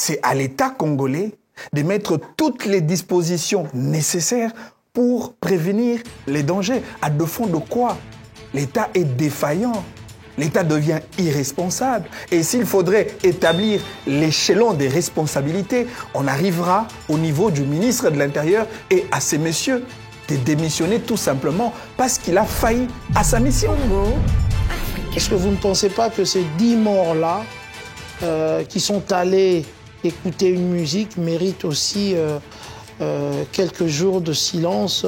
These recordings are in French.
c'est à l'État congolais de mettre toutes les dispositions nécessaires pour prévenir les dangers. À de fond de quoi? L'État est défaillant. L'État devient irresponsable. Et s'il faudrait établir l'échelon des responsabilités, on arrivera au niveau du ministre de l'Intérieur et à ces messieurs de démissionner tout simplement parce qu'il a failli à sa mission. Est-ce que vous ne pensez pas que ces 10 morts-là qui sont allés écouter une musique méritent aussi quelques jours de silence?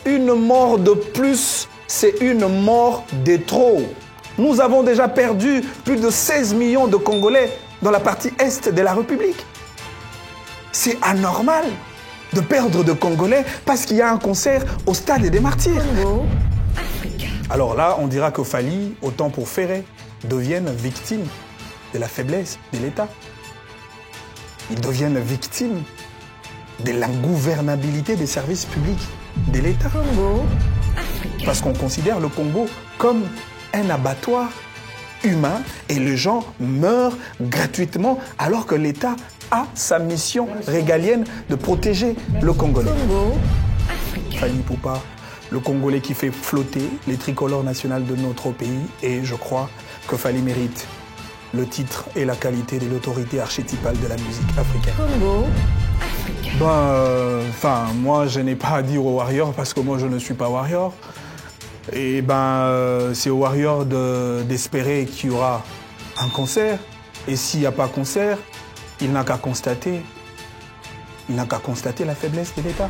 Une mort de plus, c'est une mort de trop. Nous avons déjà perdu plus de 16 millions de Congolais dans la partie est de la République. C'est anormal de perdre de Congolais parce qu'il y a un concert au stade des Martyrs. Alors là, on dira que Fally, autant pour Ferré, deviennent victimes de la faiblesse de l'État. Ils deviennent victimes de l'ingouvernabilité des services publics de l'État. Parce qu'on considère le Congo comme un abattoir humain et les gens meurent gratuitement alors que l'État a sa mission régalienne de protéger le Congolais. Fally Ipupa, le Congolais qui fait flotter les tricolores nationales de notre pays, et je crois que Fally mérite le titre et la qualité de l'autorité archétypale de la musique africaine. Moi, je n'ai pas à dire aux Warriors parce que moi, je ne suis pas Warrior. Et c'est aux Warriors d'espérer qu'il y aura un concert. Et s'il n'y a pas concert, il n'a qu'à constater la faiblesse de l'État.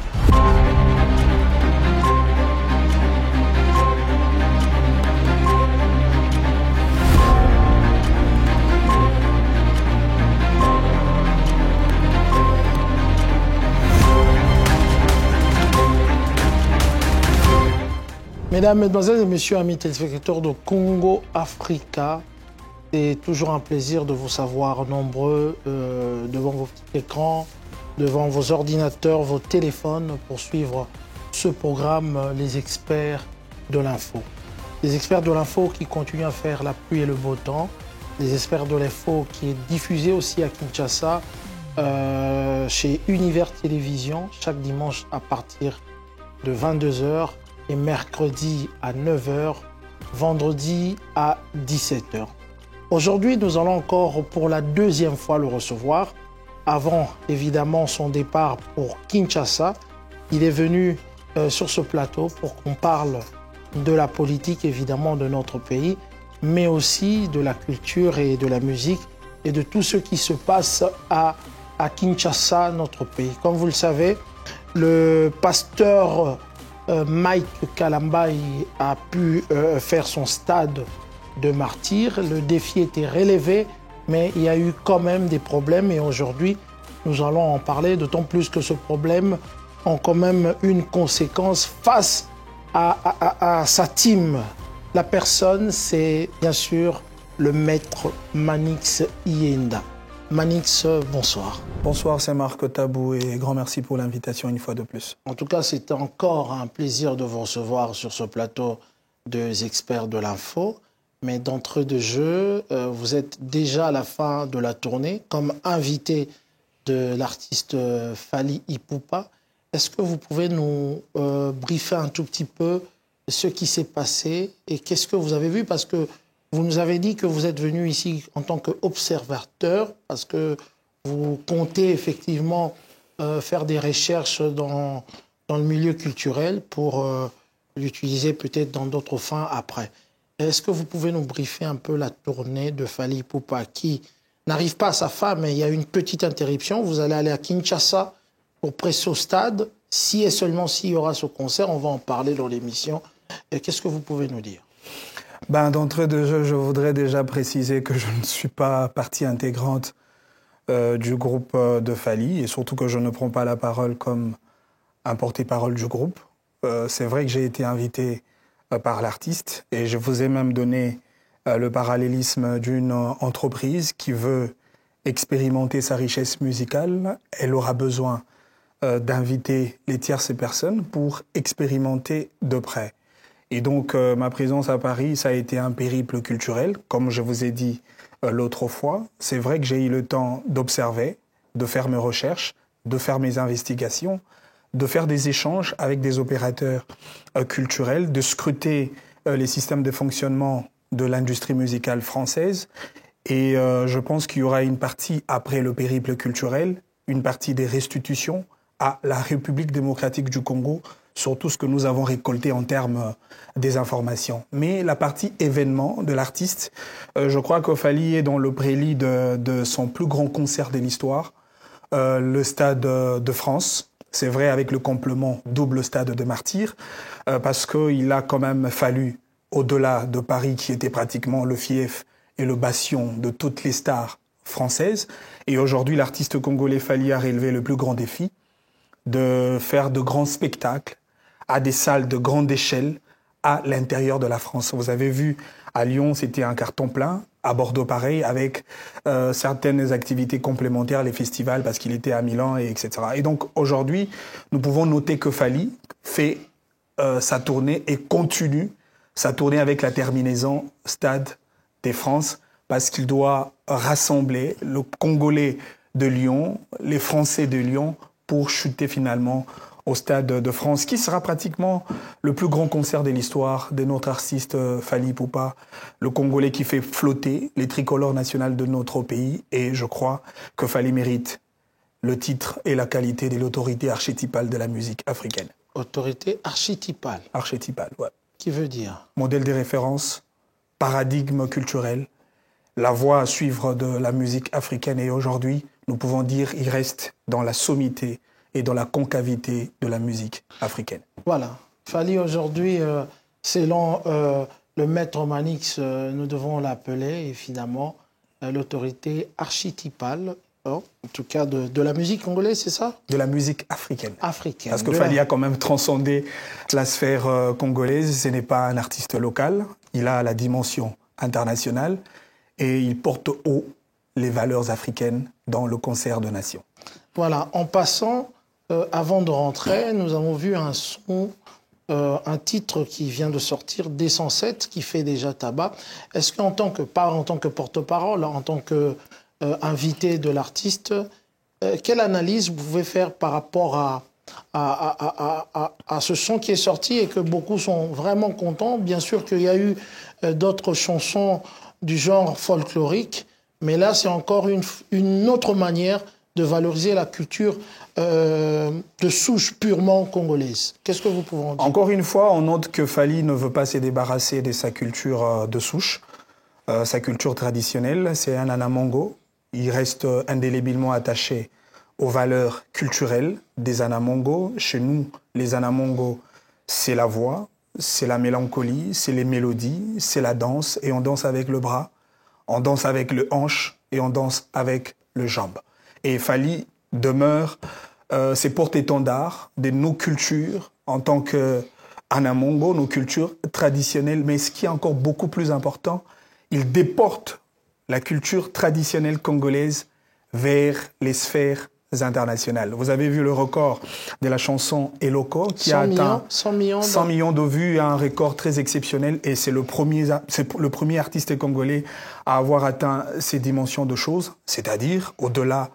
Mesdames, Mesdemoiselles et Messieurs, amis téléspectateurs de Congo Africa, c'est toujours un plaisir de vous savoir nombreux devant vos petits écrans, devant vos ordinateurs, vos téléphones pour suivre ce programme, les experts de l'info. Les experts de l'info qui continuent à faire la pluie et le beau temps, les experts de l'info qui est diffusé aussi à Kinshasa chez Univers Télévision chaque dimanche à partir de 22 h et mercredi à 9 h, vendredi à 17 h. Aujourd'hui, nous allons encore pour la deuxième fois le recevoir. Avant, évidemment, son départ pour Kinshasa, il est venu sur ce plateau pour qu'on parle de la politique, évidemment, de notre pays, mais aussi de la culture et de la musique et de tout ce qui se passe à Kinshasa, notre pays. Comme vous le savez, le pasteur Mike Kalamba a pu faire son stade de martyrs. Le défi était relevé, mais il y a eu quand même des problèmes et aujourd'hui, nous allons en parler, d'autant plus que ce problème a quand même une conséquence face à sa team. La personne, c'est bien sûr le maître Manix Yenda. Manix, bonsoir. Bonsoir, c'est Marc Tabou et grand merci pour l'invitation une fois de plus. En tout cas, c'est encore un plaisir de vous recevoir sur ce plateau des experts de l'info. Mais d'entrée de jeu, vous êtes déjà à la fin de la tournée comme invité de l'artiste Fally Ipupa. Est-ce que vous pouvez nous briefer un tout petit peu ce qui s'est passé et qu'est-ce que vous avez vu? Parce que vous nous avez dit que vous êtes venu ici en tant qu'observateur parce que vous comptez effectivement faire des recherches dans le milieu culturel pour l'utiliser peut-être dans d'autres fins après. Est-ce que vous pouvez nous briefer un peu la tournée de Fally Ipupa qui n'arrive pas à sa fin, mais il y a une petite interruption. Vous allez aller à Kinshasa pour presser au stade. Si et seulement s'il y aura ce concert, on va en parler dans l'émission. Qu'est-ce que vous pouvez nous dire? D'entrée de jeu, je voudrais déjà préciser que je ne suis pas partie intégrante du groupe de Fally et surtout que je ne prends pas la parole comme un porte-parole du groupe. C'est vrai que j'ai été invité par l'artiste et je vous ai même donné le parallélisme d'une entreprise qui veut expérimenter sa richesse musicale. Elle aura besoin d'inviter les tierces personnes pour expérimenter de près. Et donc, ma présence à Paris, ça a été un périple culturel, comme je vous ai dit l'autre fois. C'est vrai que j'ai eu le temps d'observer, de faire mes recherches, de faire mes investigations, de faire des échanges avec des opérateurs culturels, de scruter les systèmes de fonctionnement de l'industrie musicale française. Et je pense qu'il y aura une partie après le périple culturel, une partie des restitutions à la République démocratique du Congo sur tout ce que nous avons récolté en termes des informations. Mais la partie événement de l'artiste, je crois que Fally est dans le prélude de son plus grand concert de l'histoire, le Stade de France. C'est vrai avec le complément double Stade de Martyrs, parce qu'il a quand même fallu, au-delà de Paris qui était pratiquement le fief et le bastion de toutes les stars françaises, et aujourd'hui l'artiste congolais Fally a relevé le plus grand défi de faire de grands spectacles à des salles de grande échelle à l'intérieur de la France. Vous avez vu, à Lyon, c'était un carton plein. À Bordeaux, pareil, avec certaines activités complémentaires, les festivals, parce qu'il était à Milan, et etc. Et donc, aujourd'hui, nous pouvons noter que Fally fait sa tournée et continue sa tournée avec la terminaison Stade des France, parce qu'il doit rassembler le Congolais de Lyon, les Français de Lyon, pour chuter finalement au Stade de France, qui sera pratiquement le plus grand concert de l'histoire de notre artiste Fally Ipupa, le Congolais qui fait flotter les tricolores nationales de notre pays. Et je crois que Fally mérite le titre et la qualité de l'autorité archétypale de la musique africaine. Autorité archétypale. Archétypale, ouais. Qui veut dire? Modèle de référence, paradigme culturel, la voie à suivre de la musique africaine. Et aujourd'hui, nous pouvons dire qu'il reste dans la sommité et dans la concavité de la musique africaine. Voilà. Fally aujourd'hui, selon le maître Manix, nous devons l'appeler évidemment l'autorité archétypale, en tout cas de la musique congolaise, c'est ça? De la musique africaine. Africaine. Parce que Fally a quand même transcendé la sphère congolaise. Ce n'est pas un artiste local. Il a la dimension internationale et il porte haut les valeurs africaines dans le concert de nations. Voilà. En passant, avant de rentrer, nous avons vu un son, un titre qui vient de sortir, D107, qui fait déjà tabac. Est-ce qu'en tant que, pas en tant que porte-parole, en tant que invité de l'artiste, quelle analyse vous pouvez faire par rapport à ce son qui est sorti et que beaucoup sont vraiment contents? Bien sûr qu'il y a eu d'autres chansons du genre folklorique, mais là, c'est encore une autre manière de valoriser la culture de souche purement congolaise. Qu'est-ce que vous pouvez en dire? Encore une fois, on note que Fally ne veut pas se débarrasser de sa culture de souche, sa culture traditionnelle. C'est un Anamongo. Il reste indélébilement attaché aux valeurs culturelles des Anamongo. Chez nous, les Anamongo, c'est la voix, c'est la mélancolie, c'est les mélodies, c'est la danse. Et on danse avec le bras, on danse avec le hanche et on danse avec le jambe. Et Fally demeure ses porte-étendards de nos cultures en tant qu'Anamongo, nos cultures traditionnelles. Mais ce qui est encore beaucoup plus important, il déporte la culture traditionnelle congolaise vers les sphères internationales. Vous avez vu le record de la chanson Eloko qui a atteint 100 millions de vues, un record très exceptionnel, et c'est le premier artiste congolais à avoir atteint ces dimensions de choses, c'est-à-dire au-delà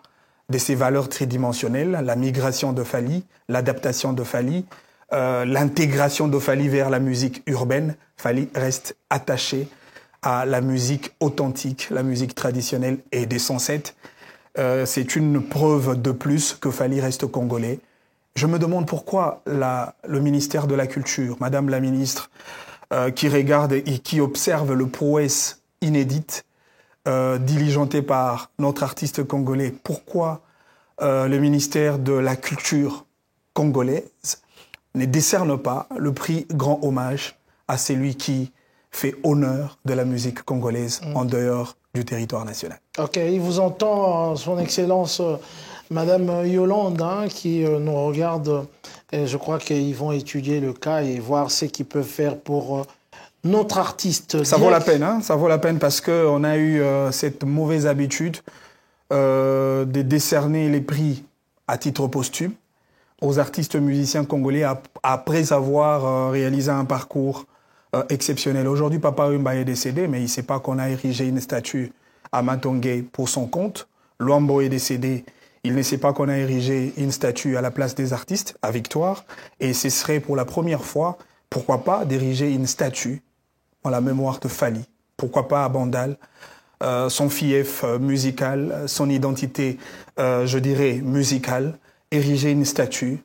de ses valeurs tridimensionnelles, la migration de Fally, l'adaptation de Fally, l'intégration de Fally vers la musique urbaine. Fally reste attaché à la musique authentique, la musique traditionnelle, et D107. C'est une preuve de plus que Fally reste congolais. Je me demande pourquoi le ministère de la Culture, Madame la ministre, qui regarde et qui observe le prouesse inédite diligentée par notre artiste congolais, pourquoi le ministère de la Culture congolaise ne décerne pas le prix Grand Hommage à celui qui fait honneur de la musique congolaise en dehors du territoire national. Ok, il vous entend, son Excellence, Madame Yolande, hein, qui nous regarde. Et je crois qu'ils vont étudier le cas et voir ce qu'ils peuvent faire pour notre artiste. Ça vaut la peine, hein, ça vaut la peine parce qu'on a eu cette mauvaise habitude de décerner les prix à titre posthume aux artistes musiciens congolais après avoir réalisé un parcours exceptionnel. Aujourd'hui, Papa Wemba est décédé, mais il ne sait pas qu'on a érigé une statue à Matongé pour son compte. Luambo est décédé, il ne sait pas qu'on a érigé une statue à la place des artistes, à Victoire. Et ce serait pour la première fois, pourquoi pas, d'ériger une statue en la mémoire de Fally. Pourquoi pas à Bandal, son fief musical, son identité, je dirais, musicale, ériger une statue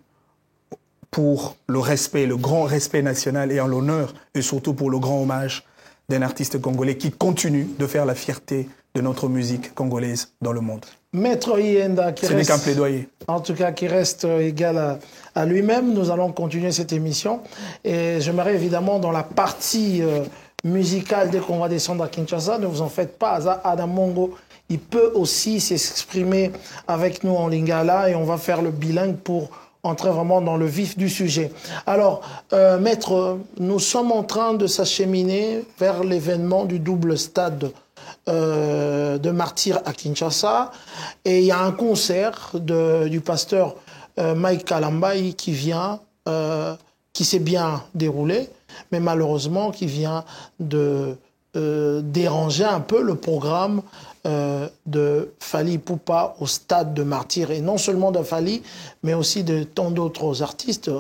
pour le respect, le grand respect national et en l'honneur, et surtout pour le grand hommage d'un artiste congolais qui continue de faire la fierté de notre musique congolaise dans le monde. Maître Yenda, qui Ce n'est qu'un plaidoyer. En tout cas, qui reste égal à lui-même. Nous allons continuer cette émission. Et j'aimerais évidemment, dans la partie musicale, dès qu'on va descendre à Kinshasa, ne vous en faites pas. Adam Mongo, il peut aussi s'exprimer avec nous en lingala et on va faire le bilingue pour entrer vraiment dans le vif du sujet. Alors, Maître, nous sommes en train de s'acheminer vers l'événement du double stade de Martyrs à Kinshasa. Et il y a un concert du pasteur Mike Kalambai qui vient, qui s'est bien déroulé, mais malheureusement qui vient de déranger un peu le programme de Fally Ipupa au stade de Martyrs, et non seulement de Fally, mais aussi de tant d'autres artistes,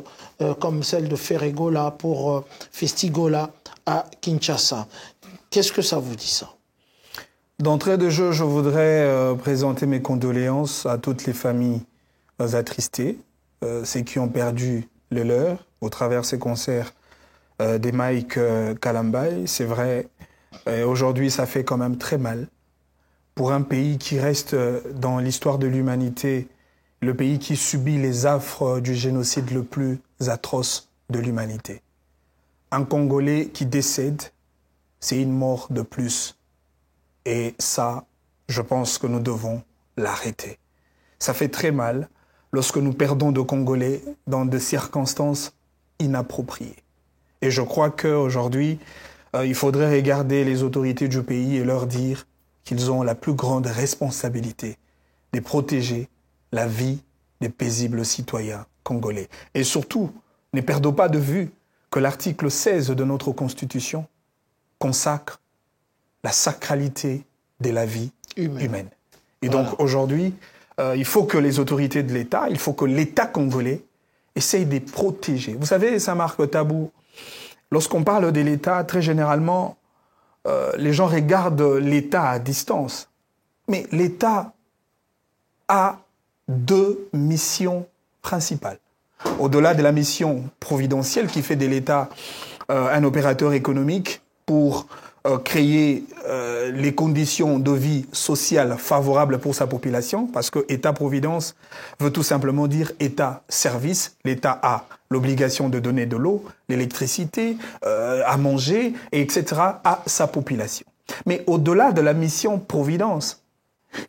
comme celle de Ferregola pour Festigola à Kinshasa. Qu'est-ce que ça vous dit, ça? D'entrée de jeu, je voudrais présenter mes condoléances à toutes les familles attristées, ceux qui ont perdu le leur au travers de ces concerts des Mike Kalambai. C'est vrai, aujourd'hui, ça fait quand même très mal pour un pays qui reste dans l'histoire de l'humanité, le pays qui subit les affres du génocide le plus atroce de l'humanité. Un Congolais qui décède, c'est une mort de plus. Et ça, je pense que nous devons l'arrêter. Ça fait très mal lorsque nous perdons de Congolais dans des circonstances inappropriées. Et je crois qu'aujourd'hui, il faudrait regarder les autorités du pays et leur dire qu'ils ont la plus grande responsabilité de protéger la vie des paisibles citoyens congolais. Et surtout, ne perdons pas de vue que l'article 16 de notre Constitution consacre la sacralité de la vie humaine. Et donc aujourd'hui, il faut que les autorités de l'État, il faut que l'État congolais essaye de protéger. Vous savez, ça marque tabou. Lorsqu'on parle de l'État, très généralement, les gens regardent l'État à distance. Mais l'État a deux missions principales. Au-delà de la mission providentielle qui fait de l'État un opérateur économique pour créer les conditions de vie sociale favorables pour sa population, parce que État-providence veut tout simplement dire État-service. L'État a l'obligation de donner de l'eau, l'électricité, à manger, etc. à sa population. Mais au-delà de la mission providence,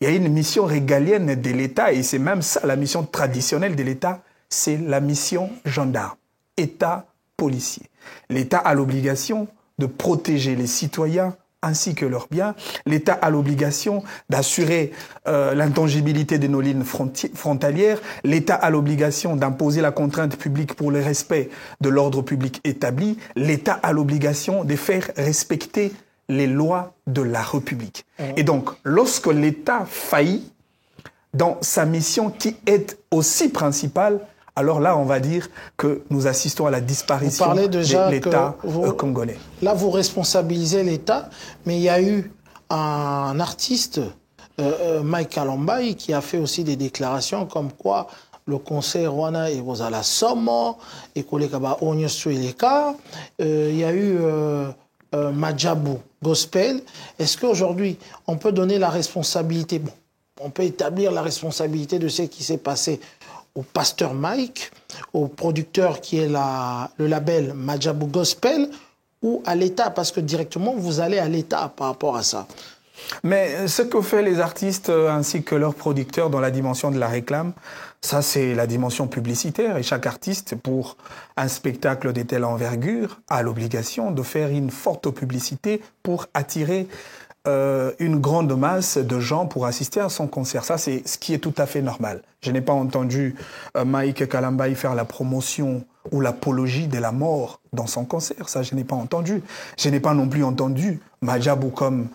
il y a une mission régalienne de l'État, et c'est même ça la mission traditionnelle de l'État, c'est la mission gendarme, État policier. L'État a l'obligation de protéger les citoyens ainsi que leurs biens. L'État a l'obligation d'assurer l'intangibilité de nos lignes frontalières. L'État a l'obligation d'imposer la contrainte publique pour le respect de l'ordre public établi. L'État a l'obligation de faire respecter les lois de la République. Et donc, lorsque l'État faillit dans sa mission qui est aussi principale, alors là, on va dire que nous assistons à la disparition de l'État congolais. Là, vous responsabilisez l'État, mais il y a eu un artiste, Mike Kalambai, qui a fait aussi des déclarations comme quoi le concert Rwanda et Rosala Somo, et Kolekaba Onyosueleka, il y a eu Majabu Gospel. Est-ce qu'aujourd'hui, on peut donner la responsabilité, bon, on peut établir la responsabilité de ce qui s'est passé au pasteur Mike, au producteur qui est le label Majabu Gospel, ou à l'État, parce que directement vous allez à l'État par rapport à ça? Mais ce que font les artistes ainsi que leurs producteurs dans la dimension de la réclame, ça c'est la dimension publicitaire, et chaque artiste, pour un spectacle de telle envergure, a l'obligation de faire une forte publicité pour attirer une grande masse de gens pour assister à son concert. Ça, c'est ce qui est tout à fait normal. Je n'ai pas entendu Mike Kalambaye faire la promotion ou l'apologie de la mort dans son concert. Ça, je n'ai pas entendu. Je n'ai pas non plus entendu Madjabou, comme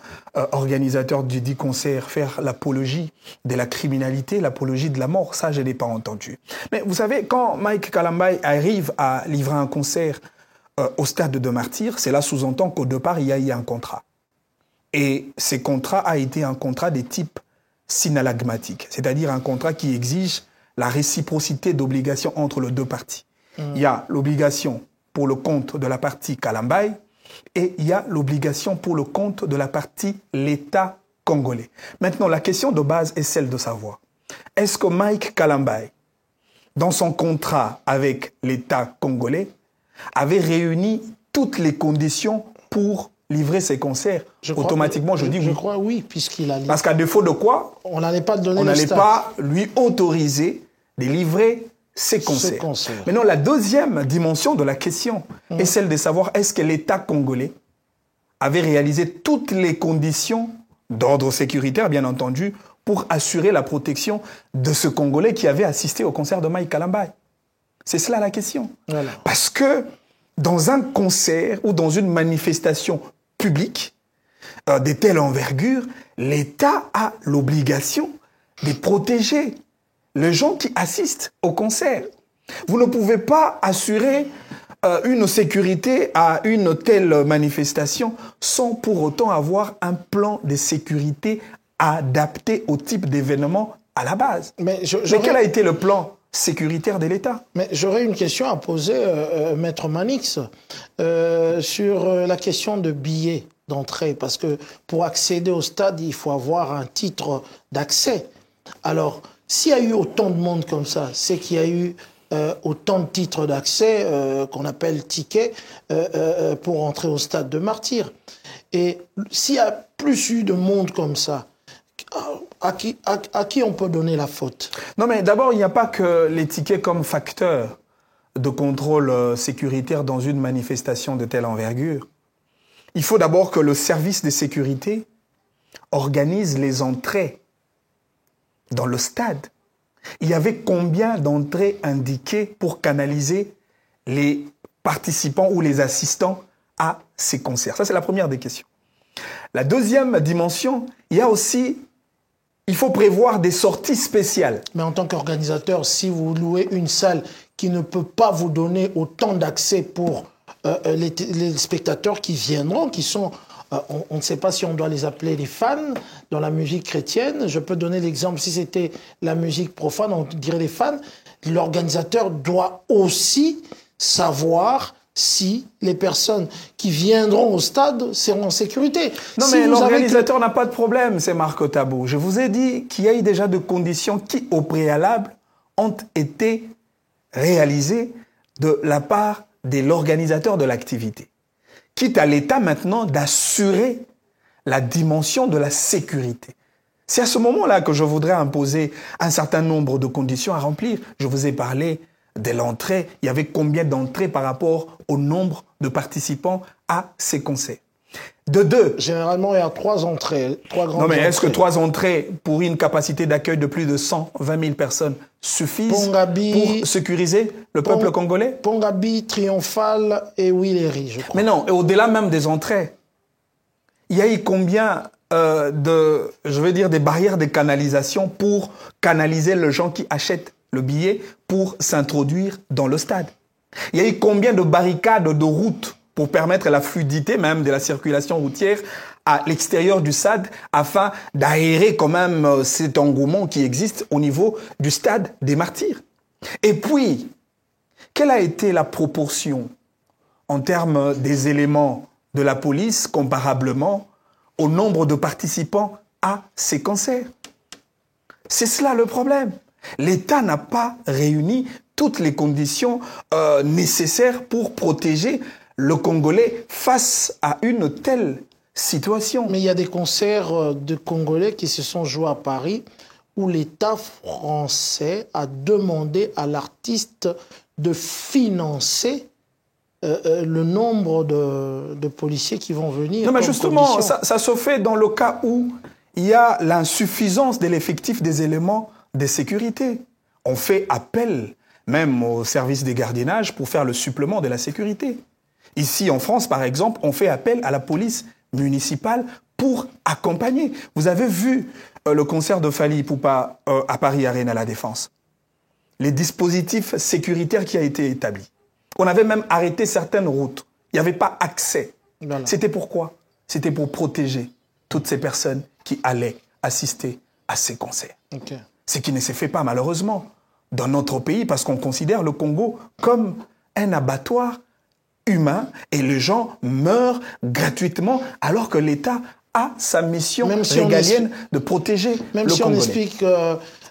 organisateur du dit concert, faire l'apologie de la criminalité, l'apologie de la mort. Ça, je n'ai pas entendu. Mais vous savez, quand Mike Kalambaye arrive à livrer un concert au stade de Martyrs, cela sous-entend qu'au départ, il y a eu un contrat. Et ce contrat a été un contrat de type synalagmatique, c'est-à-dire un contrat qui exige la réciprocité d'obligations entre les deux parties. Il y a l'obligation pour le compte de la partie Kalambaye et il y a l'obligation pour le compte de la partie l'État congolais. Maintenant, la question de base est celle de savoir, est-ce que Mike Kalambaye, dans son contrat avec l'État congolais, avait réuni toutes les conditions pour livrer ses concerts? Automatiquement, je dis oui. Je crois oui, puisqu'il a... Parce qu'à défaut de quoi, on n'allait pas donner on n'allait pas lui autoriser de livrer ses concerts. Maintenant, la deuxième dimension de la question est celle de savoir est-ce que l'État congolais avait réalisé toutes les conditions d'ordre sécuritaire, bien entendu, pour assurer la protection de ce Congolais qui avait assisté au concert de Mike Kalambaye. C'est cela la question. Voilà. Parce que dans un concert ou dans une manifestation publique de telle envergure, l'État a l'obligation de protéger les gens qui assistent au concert. Vous ne pouvez pas assurer une sécurité à une telle manifestation sans pour autant avoir un plan de sécurité adapté au type d'événement à la base. Mais quel a été le plan sécuritaire de l'État? Mais j'aurais une question à poser, Maître Manix, sur la question de billets d'entrée, parce que pour accéder au stade, il faut avoir un titre d'accès. Alors, s'il y a eu autant de monde comme ça, c'est qu'il y a eu autant de titres d'accès qu'on appelle tickets pour entrer au stade de Martyrs. Et s'il y a plus eu de monde comme ça, à qui on peut donner la faute? Non, mais d'abord, il n'y a pas que les tickets comme facteur de contrôle sécuritaire dans une manifestation de telle envergure. Il faut d'abord que le service de sécurité organise les entrées dans le stade. Il y avait combien d'entrées indiquées pour canaliser les participants ou les assistants à ces concerts? Ça, c'est la première des questions. La deuxième dimension, il y a aussi, il faut prévoir des sorties spéciales. Mais en tant qu'organisateur, si vous louez une salle qui ne peut pas vous donner autant d'accès pour les spectateurs qui viendront, qui sont... on ne sait pas si on doit les appeler les fans dans la musique chrétienne. Je peux donner l'exemple, si c'était la musique profane, on dirait les fans. L'organisateur doit aussi savoir si les personnes qui viendront au stade seront en sécurité. Non, mais l'organisateur n'a pas de problème, c'est Marc Tabou. Je vous ai dit qu'il y a eu déjà des conditions qui, au préalable, ont été réalisées de la part de l'organisateur de l'activité. Quitte à l'État maintenant d'assurer la dimension de la sécurité. C'est à ce moment-là que je voudrais imposer un certain nombre de conditions à remplir. Je vous ai parlé de l'entrée. Il y avait combien d'entrées par rapport au nombre de participants à ces concerts? De deux. Généralement, il y a 3 entrées, 3 grandes entrées. Non, mais est-ce que 3 entrées pour une capacité d'accueil de plus de 120 000 personnes suffisent pour sécuriser le peuple congolais? Pongabi, Triomphal et Willery, je crois. Mais non, et au-delà même des entrées, il y a eu combien des barrières de canalisation pour canaliser les gens qui achètent le billet pour s'introduire dans le stade? Il y a eu combien de barricades de routes pour permettre la fluidité même de la circulation routière à l'extérieur du stade afin d'aérer quand même cet engouement qui existe au niveau du stade des Martyrs? Et puis, quelle a été la proportion en termes des éléments de la police comparablement au nombre de participants à ces concerts? C'est cela le problème. L'État n'a pas réuni toutes les conditions nécessaires pour protéger le Congolais face à une telle situation. Mais il y a des concerts de Congolais qui se sont joués à Paris où l'État français a demandé à l'artiste de financer le nombre de policiers qui vont venir. Non, mais justement, ça se fait dans le cas où il y a l'insuffisance de l'effectif des éléments de sécurité. On fait appel même au service des gardiennages pour faire le supplément de la sécurité. Ici, en France, par exemple, on fait appel à la police municipale pour accompagner. Vous avez vu le concert de Fally Ipupa à Paris Arena à la Défense. Les dispositifs sécuritaires qui ont été établis. On avait même arrêté certaines routes. Il n'y avait pas accès. Voilà. C'était pourquoi? C'était pour protéger toutes ces personnes qui allaient assister à ces concerts. Okay. Ce qui ne se fait pas malheureusement dans notre pays parce qu'on considère le Congo comme un abattoir humain et les gens meurent gratuitement alors que l'État a sa mission régalienne de protéger le Congolais. Même si on explique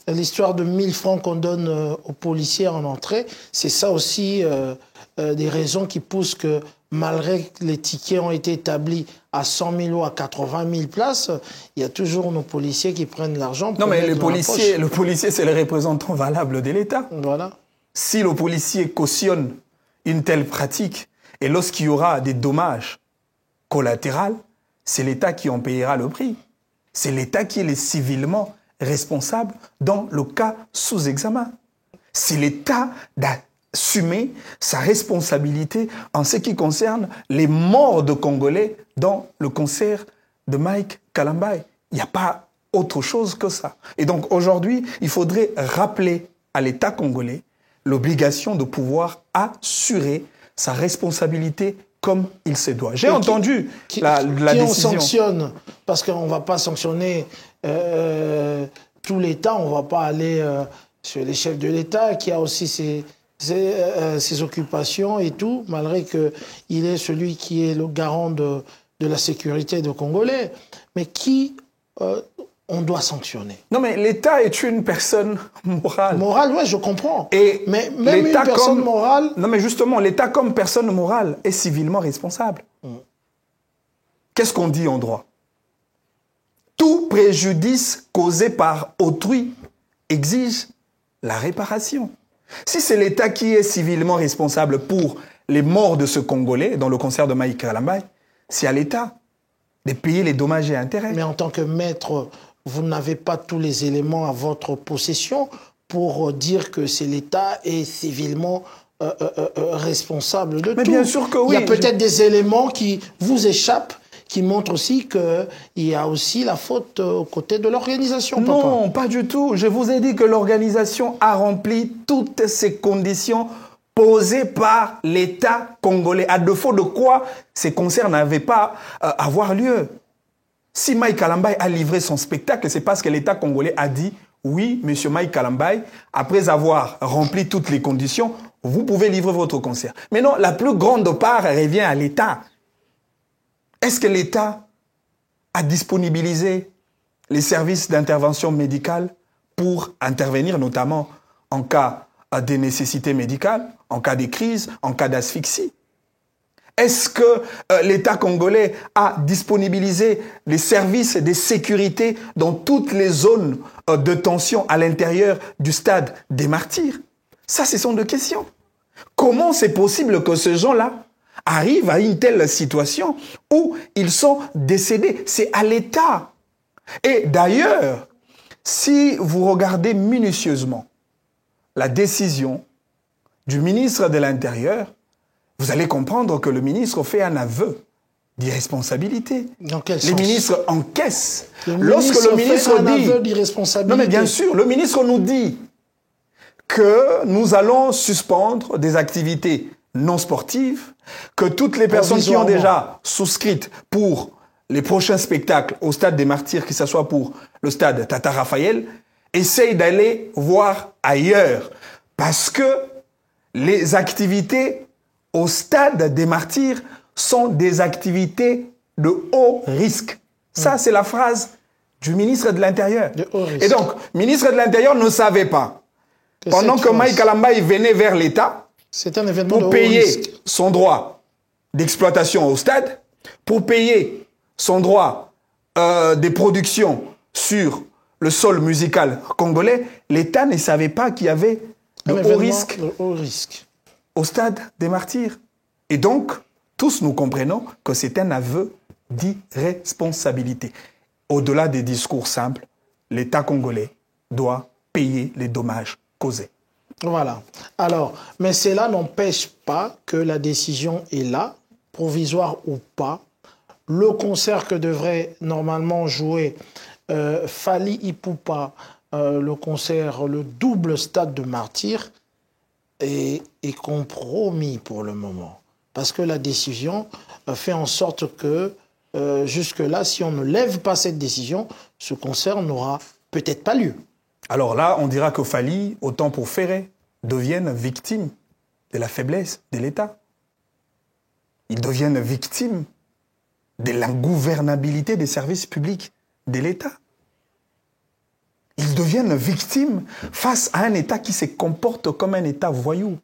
l'histoire de 1000 francs qu'on donne aux policiers en entrée, c'est ça aussi des raisons qui poussent que malgré que les tickets ont été établis à 100 000 ou à 80 000 places, il y a toujours nos policiers qui prennent l'argent. Non, mais le policier, c'est le représentant valable de l'État. Voilà. Si le policier cautionne une telle pratique, et lorsqu'il y aura des dommages collatéraux, c'est l'État qui en payera le prix. C'est l'État qui est civilement responsable dans le cas sous examen. C'est l'État d'assumer sa responsabilité en ce qui concerne les morts de Congolais dans le concert de Mike Kalambai. Il n'y a pas autre chose que ça. Et donc aujourd'hui, il faudrait rappeler à l'État congolais l'obligation de pouvoir assurer sa responsabilité comme il se doit. J'ai entendu la décision. On sanctionne, parce qu'on ne va pas sanctionner tout l'État, on ne va pas aller sur les chefs de l'État qui a aussi ses occupations et tout, malgré qu'il est celui qui est le garant de la sécurité des Congolais. Mais qui on doit sanctionner? Non, mais l'État est une personne morale. Morale, oui, je comprends. Et mais même une personne morale... Non, mais justement, l'État comme personne morale est civilement responsable. Qu'est-ce qu'on dit en droit? Tout préjudice causé par autrui exige la réparation. Si c'est l'État qui est civilement responsable pour les morts de ce Congolais dans le concert de Mike Kalambai, c'est à l'État de payer les dommages et intérêts. Mais en tant que maître, vous n'avez pas tous les éléments à votre possession pour dire que c'est l'État est civilement responsable de tout. Mais bien sûr que oui. Il y a peut-être des éléments qui vous échappent, qui montrent aussi qu'il y a aussi la faute aux côtés de l'organisation. Non, pas du tout. Je vous ai dit que l'organisation a rempli toutes ces conditions posées par l'État congolais, à défaut de quoi ces concerts n'avaient pas à avoir lieu. Si Mike Kalambai a livré son spectacle, c'est parce que l'État congolais a dit « Oui, monsieur Mike Kalambai, après avoir rempli toutes les conditions, vous pouvez livrer votre concert. » Mais non, la plus grande part revient à l'État. Est-ce que l'État a disponibilisé les services d'intervention médicale pour intervenir notamment en cas de nécessité médicale, en cas de crise, en cas d'asphyxie? Est-ce que l'État congolais a disponibilisé les services de sécurité dans toutes les zones de tension à l'intérieur du stade des Martyrs? Ça, ce sont des questions. Comment c'est possible que ces gens-là arrivent à une telle situation où ils sont décédés? C'est à l'État. Et d'ailleurs, si vous regardez minutieusement la décision du ministre de l'Intérieur, vous allez comprendre que le ministre fait un aveu d'irresponsabilité. Dans quel sens? Les ministres encaissent. Lorsque le ministre dit un aveu d'irresponsabilité. Non mais bien sûr, le ministre nous dit que nous allons suspendre des activités non sportives, que toutes les personnes qui ont déjà souscrites pour les prochains spectacles au stade des Martyrs, que ce soit pour le stade Tata Raphaël, essayent d'aller voir ailleurs. Parce que les activités au stade des Martyrs sont des activités de haut risque. Ça, c'est la phrase du ministre de l'Intérieur. Et donc, le ministre de l'Intérieur ne savait pas. Pendant que Mike Kalambai venait vers l'État pour payer son droit d'exploitation au stade, pour payer son droit des productions sur le sol musical congolais, l'État ne savait pas qu'il y avait de haut risque au stade des Martyrs. Et donc, tous nous comprenons que c'est un aveu d'irresponsabilité. Au-delà des discours simples, l'État congolais doit payer les dommages causés. Voilà. Alors, mais cela n'empêche pas que la décision est là, provisoire ou pas. Le concert que devrait normalement jouer Fally Ipupa, le concert, le double stade de Martyrs, est compromis pour le moment. Parce que la décision fait en sorte que jusque-là, si on ne lève pas cette décision, ce concert n'aura peut-être pas lieu. Alors là, on dira que Fally, autant pour Ferré, deviennent victimes de la faiblesse de l'État. Ils deviennent victimes de l'ingouvernabilité des services publics de l'État. Ils deviennent victimes face à un État qui se comporte comme un État voyou,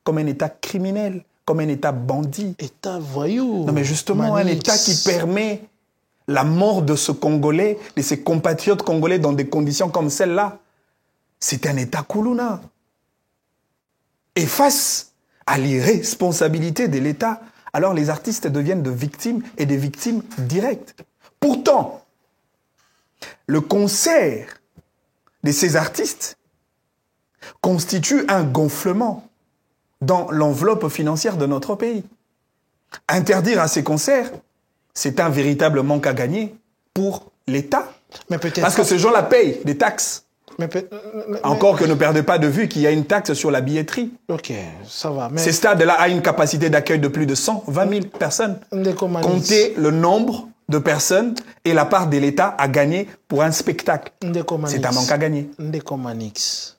comme un État criminel, comme un État bandit. État voyou. Non mais justement, un État qui permet la mort de ce Congolais, de ses compatriotes congolais dans des conditions comme celle-là. C'est un État Koulouna. Et face à l'irresponsabilité de l'État, alors les artistes deviennent de victimes et des victimes directes. Pourtant, le concert de ces artistes constitue un gonflement dans l'enveloppe financière de notre pays. Interdire à ces concerts, c'est un véritable manque à gagner pour l'État. Parce que ces gens-là payent des taxes. Encore que ne perdez pas de vue qu'il y a une taxe sur la billetterie. Ok, ça va. Ces stades-là a une capacité d'accueil de plus de 120 000 personnes. Comptez le nombre de personnes et la part de l'État à gagner pour un spectacle. C'est un manque à gagner. Ndekomanix.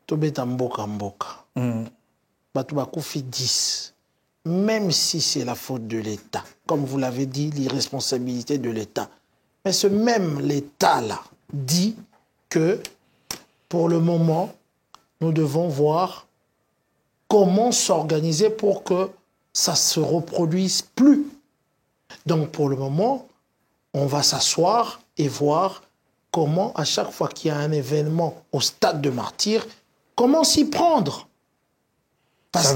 Tobeta mboka mboka. Batouba Koufi 10. Même si c'est la faute de l'État, comme vous l'avez dit, l'irresponsabilité de l'État. Mais ce même l'État-là dit que, pour le moment, nous devons voir comment s'organiser pour que ça ne se reproduise plus. Donc, pour le moment, on va s'asseoir et voir comment, à chaque fois qu'il y a un événement au stade de Martyrs, comment s'y prendre. Parce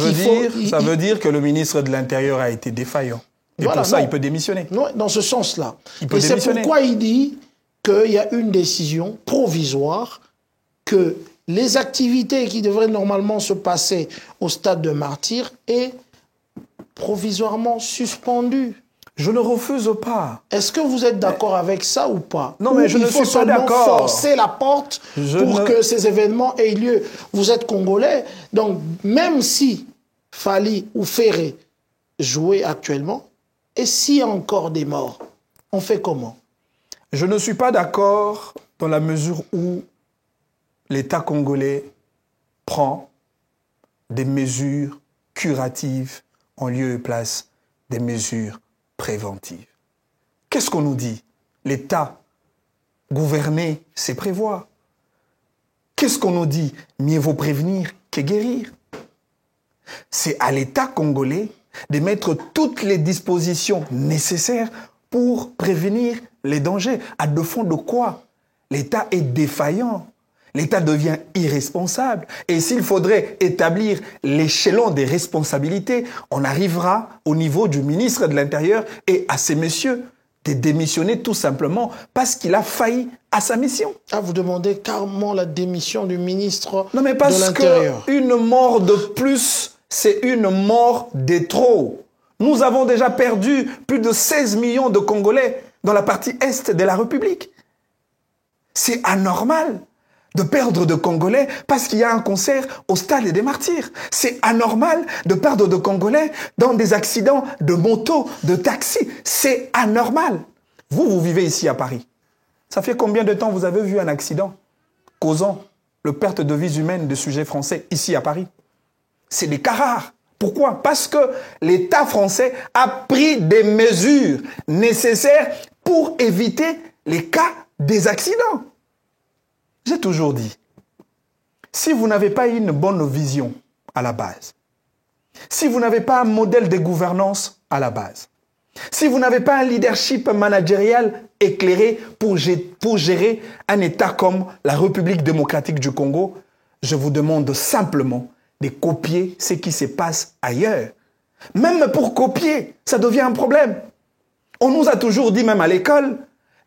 ça veut dire que le ministre de l'Intérieur a été défaillant. Et voilà, pour ça, il peut démissionner. Non, dans ce sens-là. Et c'est pourquoi il dit qu'il y a une décision provisoire, que les activités qui devraient normalement se passer au stade de Martyrs est provisoirement suspendues. Je ne refuse pas. Est-ce que vous êtes d'accord avec ça ou pas? Non, mais je ne suis pas d'accord. Il faut forcer la porte pour que ces événements aient lieu. Vous êtes Congolais, donc même si Fally ou Ferré jouaient actuellement, et s'il y a encore des morts, on fait comment? Je ne suis pas d'accord dans la mesure où l'État congolais prend des mesures curatives en lieu et place des mesures préventives. Qu'est-ce qu'on nous dit? L'État, gouverner, c'est prévoir. Qu'est-ce qu'on nous dit? Mieux vaut prévenir que guérir. C'est à l'État congolais de mettre toutes les dispositions nécessaires pour prévenir les dangers. À de fond de quoi? L'État est défaillant. L'État devient irresponsable. Et s'il faudrait établir l'échelon des responsabilités, on arrivera au niveau du ministre de l'Intérieur et à ces messieurs de démissionner tout simplement parce qu'il a failli à sa mission. Ah, vous demandez carrément la démission du ministre de l'Intérieur. Non, mais parce qu'une mort de plus, c'est une mort de trop. Nous avons déjà perdu plus de 16 millions de Congolais dans la partie est de la République. C'est anormal de perdre de Congolais parce qu'il y a un concert au stade des Martyrs. C'est anormal de perdre de Congolais dans des accidents de moto, de taxi. C'est anormal. Vous vivez ici à Paris. Ça fait combien de temps vous avez vu un accident causant le perte de vies humaines de sujets français ici à Paris? C'est des cas rares. Pourquoi? Parce que l'État français a pris des mesures nécessaires pour éviter les cas des accidents. J'ai toujours dit, si vous n'avez pas une bonne vision à la base, si vous n'avez pas un modèle de gouvernance à la base, si vous n'avez pas un leadership managérial éclairé pour gérer un État comme la République démocratique du Congo, je vous demande simplement de copier ce qui se passe ailleurs. Même pour copier, ça devient un problème. On nous a toujours dit, même à l'école,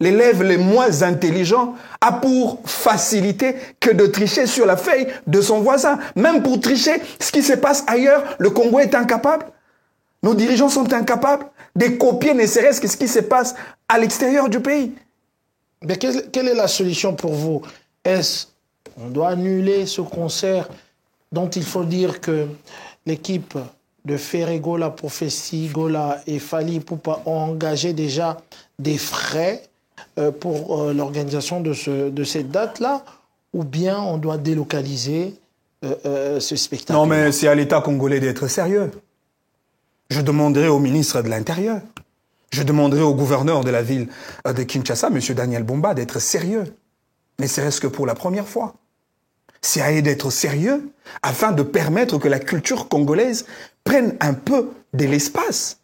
l'élève le moins intelligent a pour facilité que de tricher sur la feuille de son voisin. Même pour tricher, ce qui se passe ailleurs, le Congo est incapable. Nos dirigeants sont incapables de copier ne serait-ce que ce qui se passe à l'extérieur du pays. Mais quelle est la solution pour vous? Est-ce qu'on doit annuler ce concert dont il faut dire que l'équipe de Ferré Gola, Prophétie Gola et Fally Ipupa ont engagé déjà des frais pour l'organisation de cette date-là, ou bien on doit délocaliser ce spectacle? Non, mais c'est à l'État congolais d'être sérieux. Je demanderai au ministre de l'Intérieur, je demanderai au gouverneur de la ville de Kinshasa, M. Daniel Bumba, d'être sérieux. Ne serait-ce que pour la première fois. C'est à eux d'être sérieux afin de permettre que la culture congolaise prenne un peu de l'espace.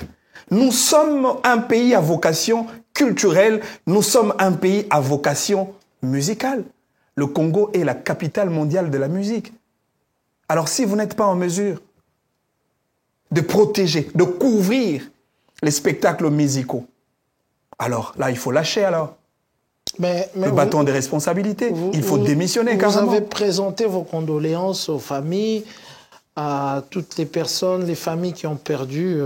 Nous sommes un pays à vocation culturelle, nous sommes un pays à vocation musicale. Le Congo est la capitale mondiale de la musique. Alors si vous n'êtes pas en mesure de protéger, de couvrir les spectacles musicaux, alors là, il faut lâcher alors. Mais le bâton des responsabilités. Il faut démissionner carrément. Vous avez présenté vos condoléances aux familles, à toutes les personnes, les familles qui ont perdu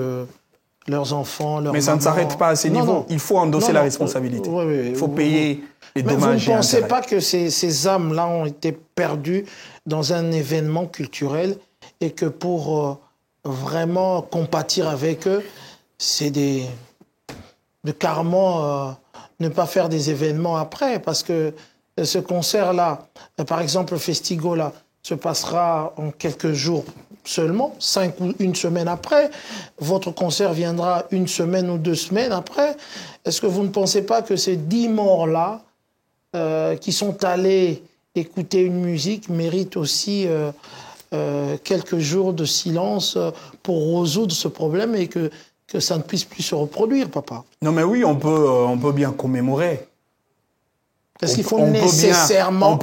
leurs enfants, leurs Mais ça ne s'arrête pas à ces niveaux. Il faut endosser la responsabilité. Il faut payer les dommages. Vous ne pensez pas que ces âmes-là ont été perdues dans un événement culturel et que pour vraiment compatir avec eux, c'est de carrément ne pas faire des événements après, parce que ce concert-là, par exemple le Festigola, se passera en quelques jours seulement, 5 ou une semaine après. Votre concert viendra une semaine ou 2 semaines après. Est-ce que vous ne pensez pas que ces 10 morts-là, qui sont allés écouter une musique, méritent aussi quelques jours de silence pour résoudre ce problème et que ça ne puisse plus se reproduire, papa? Non, mais oui, on peut bien commémorer. Est-ce qu'il faut nécessairement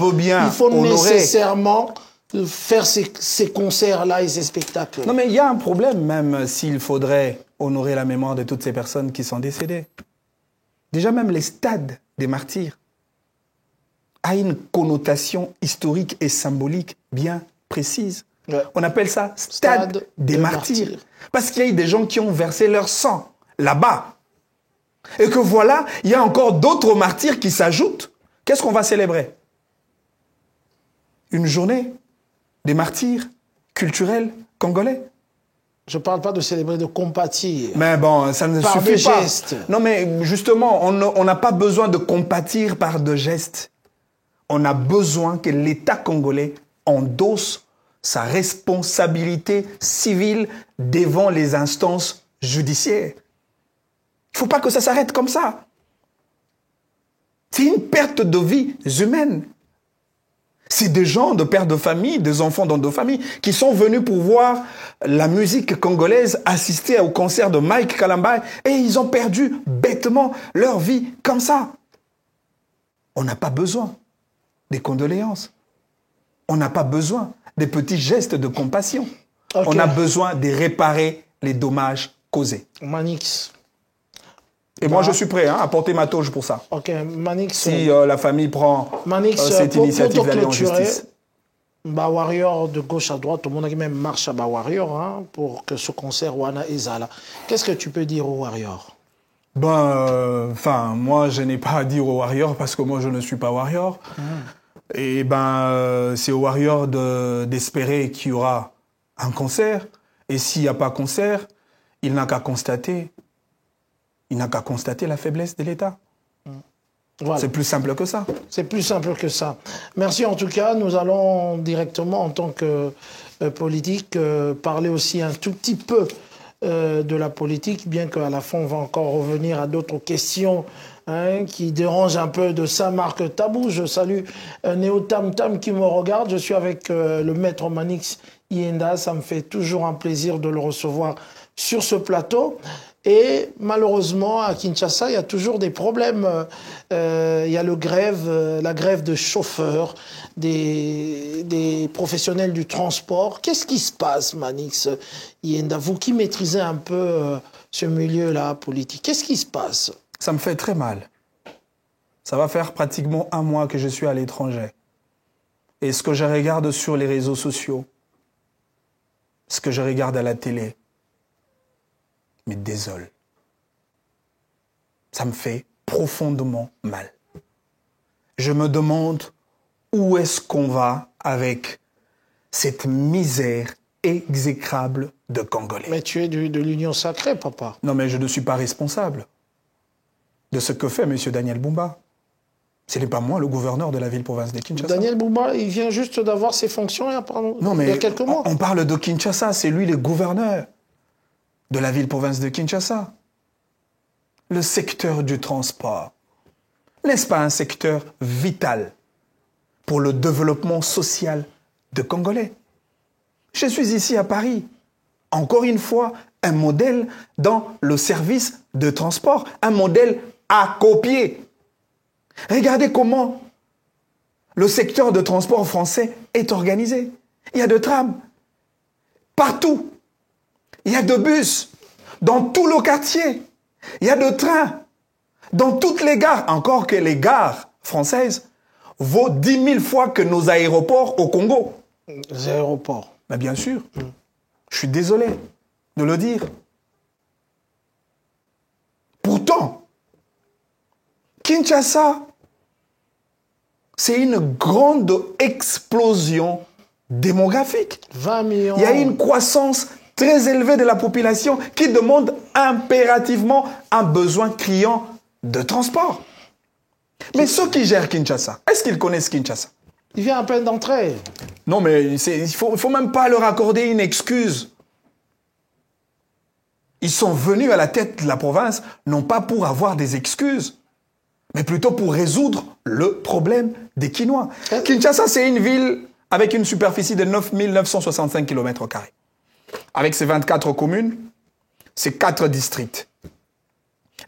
faire ces concerts-là et ces spectacles? Non, mais il y a un problème même s'il faudrait honorer la mémoire de toutes ces personnes qui sont décédées. Déjà, même les stades des martyrs a une connotation historique et symbolique bien précise. Ouais. On appelle ça stade des martyrs. Parce qu'il y a eu des gens qui ont versé leur sang là-bas. Et que voilà, il y a encore d'autres martyrs qui s'ajoutent. Qu'est-ce qu'on va célébrer? Une journée des martyrs culturels congolais? Je ne parle pas de célébrer, de compatir. Mais bon, ça ne suffit pas. Gestes. Non, mais justement, on n'a pas besoin de compatir par de gestes. On a besoin que l'État congolais endosse sa responsabilité civile devant les instances judiciaires. Il ne faut pas que ça s'arrête comme ça. C'est une perte de vies humaines. C'est des gens, de pères de famille, des enfants dans de familles, qui sont venus pour voir la musique congolaise, assister au concert de Mike Kalambay, et ils ont perdu bêtement leur vie comme ça. On n'a pas besoin des condoléances. On n'a pas besoin des petits gestes de compassion. Okay. On a besoin de réparer les dommages causés. Manix. Et moi, je suis prêt à porter ma toge pour ça. Ok, Manix. Si la famille prend cette initiative d'aller en justice. Bah, Warrior de gauche à droite, tout le monde a même marche à Bah Warrior hein, pour que ce concert Wana Ezala. Qu'est-ce que tu peux dire aux Warrior? Ben, moi, je n'ai pas à dire aux Warrior parce que moi, je ne suis pas Warrior. Et c'est aux Warriors d'espérer qu'il y aura un concert. Et s'il n'y a pas concert, il n'a qu'à constater. Il n'a qu'à constater la faiblesse de l'État. Voilà. C'est plus simple que ça. C'est plus simple que ça. Merci en tout cas. Nous allons directement, en tant que politique, parler aussi un tout petit peu de la politique, bien qu'à la fin, on va encore revenir à d'autres questions qui dérangent un peu de Saint-Marc Tabou. Je salue Néo Tam Tam qui me regarde. Je suis avec le maître Manix Ienda. Ça me fait toujours un plaisir de le recevoir sur ce plateau. Et malheureusement, à Kinshasa, il y a toujours des problèmes. Il y a la grève de chauffeurs, des professionnels du transport. Qu'est-ce qui se passe, Manix Yenda, vous qui maîtrisez un peu ce milieu-là politique, qu'est-ce qui se passe? Ça me fait très mal. Ça va faire pratiquement 1 mois que je suis à l'étranger. Et ce que je regarde sur les réseaux sociaux, ce que je regarde à la télé, mais désolé. Ça me fait profondément mal. Je me demande où est-ce qu'on va avec cette misère exécrable de Congolais. Mais tu es de l'Union sacrée, papa. Non, mais je ne suis pas responsable de ce que fait M. Daniel Bumba. Ce n'est pas moi le gouverneur de la ville-province de Kinshasa. Daniel Bumba, il vient juste d'avoir ses fonctions il y a quelques mois. On parle de Kinshasa, c'est lui le gouverneur de la ville-province de Kinshasa. Le secteur du transport, n'est-ce pas un secteur vital pour le développement social de Congolais? Je suis ici à Paris, encore une fois, un modèle dans le service de transport, un modèle à copier. Regardez comment le secteur de transport français est organisé. Il y a de trams partout. Il y a de bus dans tout le quartier. Il y a de trains dans toutes les gares. Encore que les gares françaises vaut 10 000 fois que nos aéroports au Congo. Les aéroports. Ben bien sûr. Je suis désolé de le dire. Pourtant, Kinshasa, c'est une grande explosion démographique. 20 millions. Il y a une croissance très élevée de la population qui demande impérativement un besoin criant de transport. Mais ceux qui gèrent Kinshasa, est-ce qu'ils connaissent Kinshasa? Il vient à peine d'entrer. Non, mais il ne faut même pas leur accorder une excuse. Ils sont venus à la tête de la province, non pas pour avoir des excuses, mais plutôt pour résoudre le problème des Kinois. Kinshasa, c'est une ville avec une superficie de 9 965 km². Avec ses 24 communes, ses 4 districts.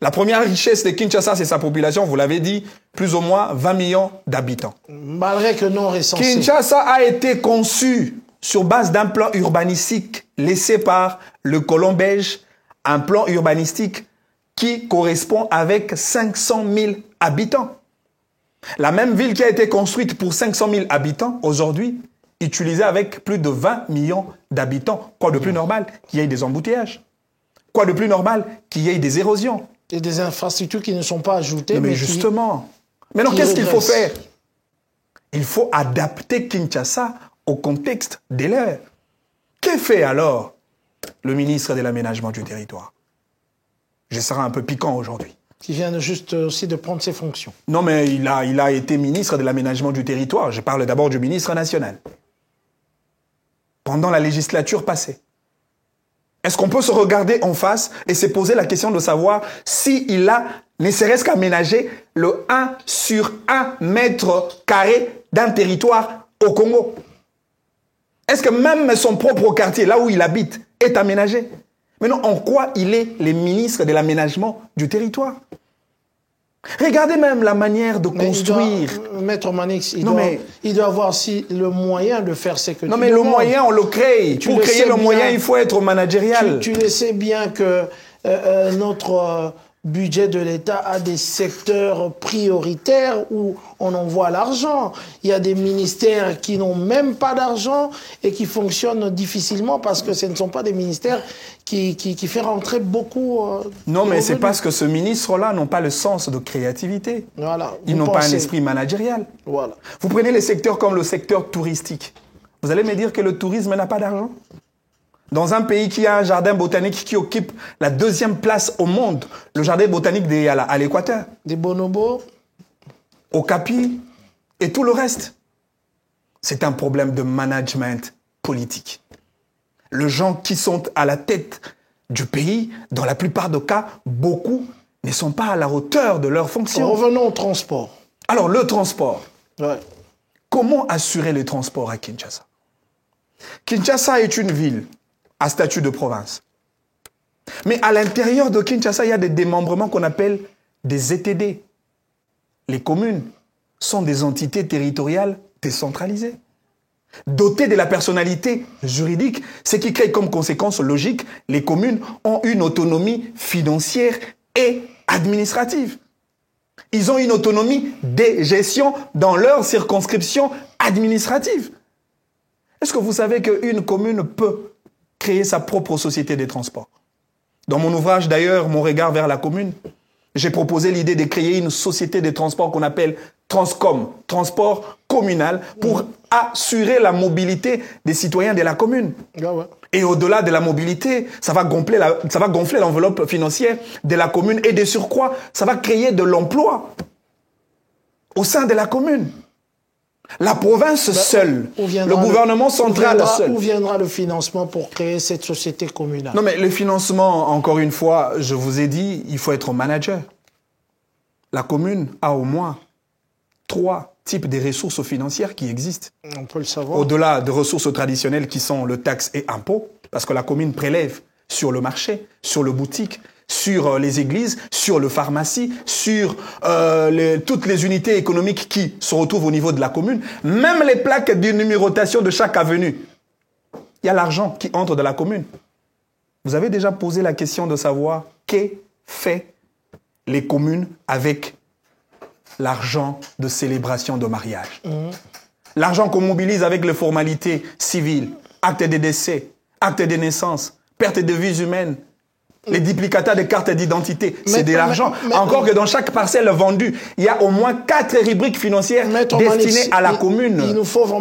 La première richesse de Kinshasa, c'est sa population, vous l'avez dit, plus ou moins 20 millions d'habitants. Malgré que non recensé. Kinshasa a été conçu sur base d'un plan urbanistique laissé par le colon belge, un plan urbanistique qui correspond avec 500 000 habitants. La même ville qui a été construite pour 500 000 habitants, aujourd'hui, utilisée avec plus de 20 millions d'habitants. Quoi de plus normal qu'il y ait des embouteillages? Quoi de plus normal qu'il y ait des érosions? Et des infrastructures qui ne sont pas ajoutées. Mais justement. Maintenant, qu'est-ce qu'il faut faire? Il faut adapter Kinshasa au contexte de l'heure. Que fait alors le ministre de l'Aménagement du Territoire? Je serai un peu piquant aujourd'hui. Qui vient juste aussi de prendre ses fonctions. Non, mais il a été ministre de l'Aménagement du Territoire. Je parle d'abord du ministre national. Pendant la législature passée. Est-ce qu'on peut se regarder en face et se poser la question de savoir s'il a, ne serait-ce qu'aménagé le 1 sur 1 mètre carré d'un territoire au Congo? Est-ce que même son propre quartier, là où il habite, est aménagé? Maintenant, en quoi il est le ministre de l'aménagement du territoire? Regardez même la manière de construire. Maître Manix, il doit avoir aussi le moyen de faire ce que tu demandes. Non, mais le moyen, on le crée. Pour créer le moyen, il faut être managérial. Tu le sais bien que notre budget de l'État a des secteurs prioritaires où on envoie l'argent. Il y a des ministères qui n'ont même pas d'argent et qui fonctionnent difficilement parce que ce ne sont pas des ministères qui font rentrer beaucoup non, mais c'est parce que ce ministre-là n'ont pas le sens de créativité. Voilà. Ils n'ont pas un esprit managérial. Voilà. Vous prenez les secteurs comme le secteur touristique. Vous allez me dire que le tourisme n'a pas d'argent? Dans un pays qui a un jardin botanique qui occupe la 2e place au monde, le jardin botanique à l'Équateur. Des bonobos. Au Capi et tout le reste. C'est un problème de management politique. Les gens qui sont à la tête du pays, dans la plupart des cas, beaucoup ne sont pas à la hauteur de leurs fonctions. Revenons au transport. Alors, le transport. Ouais. Comment assurer le transport à Kinshasa? Kinshasa est une ville à statut de province. Mais à l'intérieur de Kinshasa, il y a des démembrements qu'on appelle des ETD. Les communes sont des entités territoriales décentralisées, dotées de la personnalité juridique, ce qui crée comme conséquence logique, les communes ont une autonomie financière et administrative. Ils ont une autonomie de gestion dans leur circonscription administrative. Est-ce que vous savez qu'une commune peut créer sa propre société de transport? Dans mon ouvrage, d'ailleurs, Mon regard vers la commune, j'ai proposé l'idée de créer une société de transport qu'on appelle Transcom, transport communal, pour assurer la mobilité des citoyens de la commune. Ah ouais. Et au-delà de la mobilité, ça va gonfler l'enveloppe financière de la commune et de surcroît, ça va créer de l'emploi au sein de la commune. La province seule, le gouvernement central seul. Où viendra le financement pour créer cette société communale? Non, mais le financement, encore une fois, je vous ai dit, il faut être manager. La commune a au moins 3 types de ressources financières qui existent. On peut le savoir. Au-delà des ressources traditionnelles qui sont le taxe et impôt, parce que la commune prélève sur le marché, sur le boutique, sur les églises, sur le pharmacie, sur toutes les unités économiques qui se retrouvent au niveau de la commune, même les plaques de numérotation de chaque avenue. Il y a l'argent qui entre dans la commune. Vous avez déjà posé la question de savoir qu'est fait les communes avec l'argent de célébration de mariage. L'argent qu'on mobilise avec les formalités civiles, actes de décès, actes de naissance, perte de vies humaines, les duplicata de cartes d'identité, c'est de l'argent. Encore que dans chaque parcelle vendue, il y a au moins 4 rubriques financières destinées à la commune.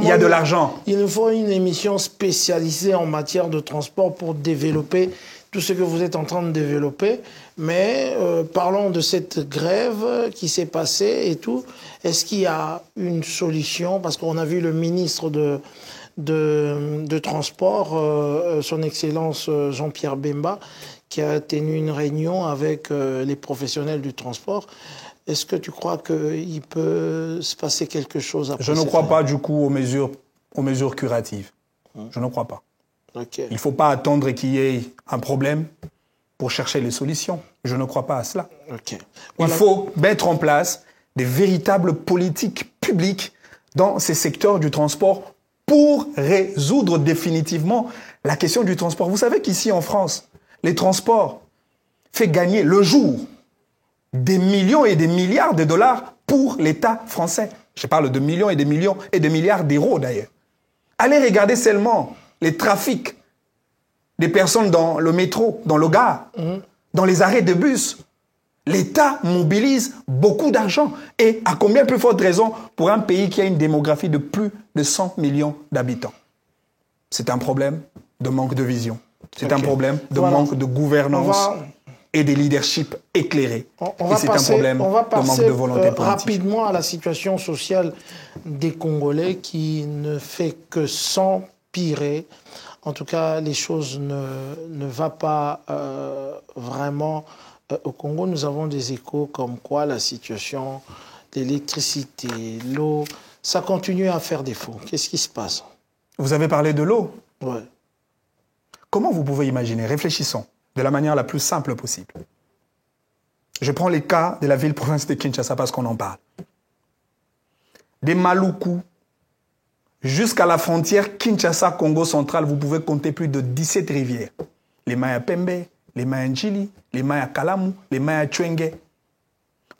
Il y a de l'argent. Il nous faut une émission spécialisée en matière de transport pour développer tout ce que vous êtes en train de développer. Mais parlons de cette grève qui s'est passée et tout. Est-ce qu'il y a une solution? Parce qu'on a vu le ministre de Transport, son Excellence Jean-Pierre Bemba, qui a tenu une réunion avec les professionnels du transport. Est-ce que tu crois qu'il peut se passer quelque chose après? Je ne crois pas du coup aux mesures curatives. Je ne crois pas. Okay. Il ne faut pas attendre qu'il y ait un problème pour chercher les solutions. Je ne crois pas à cela. Okay. Voilà. Il faut mettre en place des véritables politiques publiques dans ces secteurs du transport pour résoudre définitivement la question du transport. Vous savez qu'ici en France, les transports fait gagner le jour des millions et des milliards de dollars pour l'État français. Je parle de millions et de milliards d'euros d'ailleurs. Allez regarder seulement les trafics des personnes dans le métro, dans le gare, dans les arrêts de bus. L'État mobilise beaucoup d'argent. Et à combien plus forte raison pour un pays qui a une démographie de plus de 100 millions d'habitants? C'est un problème de manque de vision. C'est un problème de manque de gouvernance et de leadership éclairé. Et c'est un problème de manque de volonté politique. Rapidement à la situation sociale des Congolais qui ne fait que s'empirer. En tout cas, les choses ne vont pas vraiment au Congo. Nous avons des échos comme quoi la situation, l'électricité, l'eau, ça continue à faire défaut. Qu'est-ce qui se passe? Vous avez parlé de l'eau. Ouais. Comment vous pouvez imaginer? Réfléchissons de la manière la plus simple possible. Je prends les cas de la ville-province de Kinshasa parce qu'on en parle. Des Maluku jusqu'à la frontière Kinshasa-Congo central, vous pouvez compter plus de 17 rivières. Les Maya Pembe, les Maya Njili, les Maya Kalamu, les Maya Chwenge.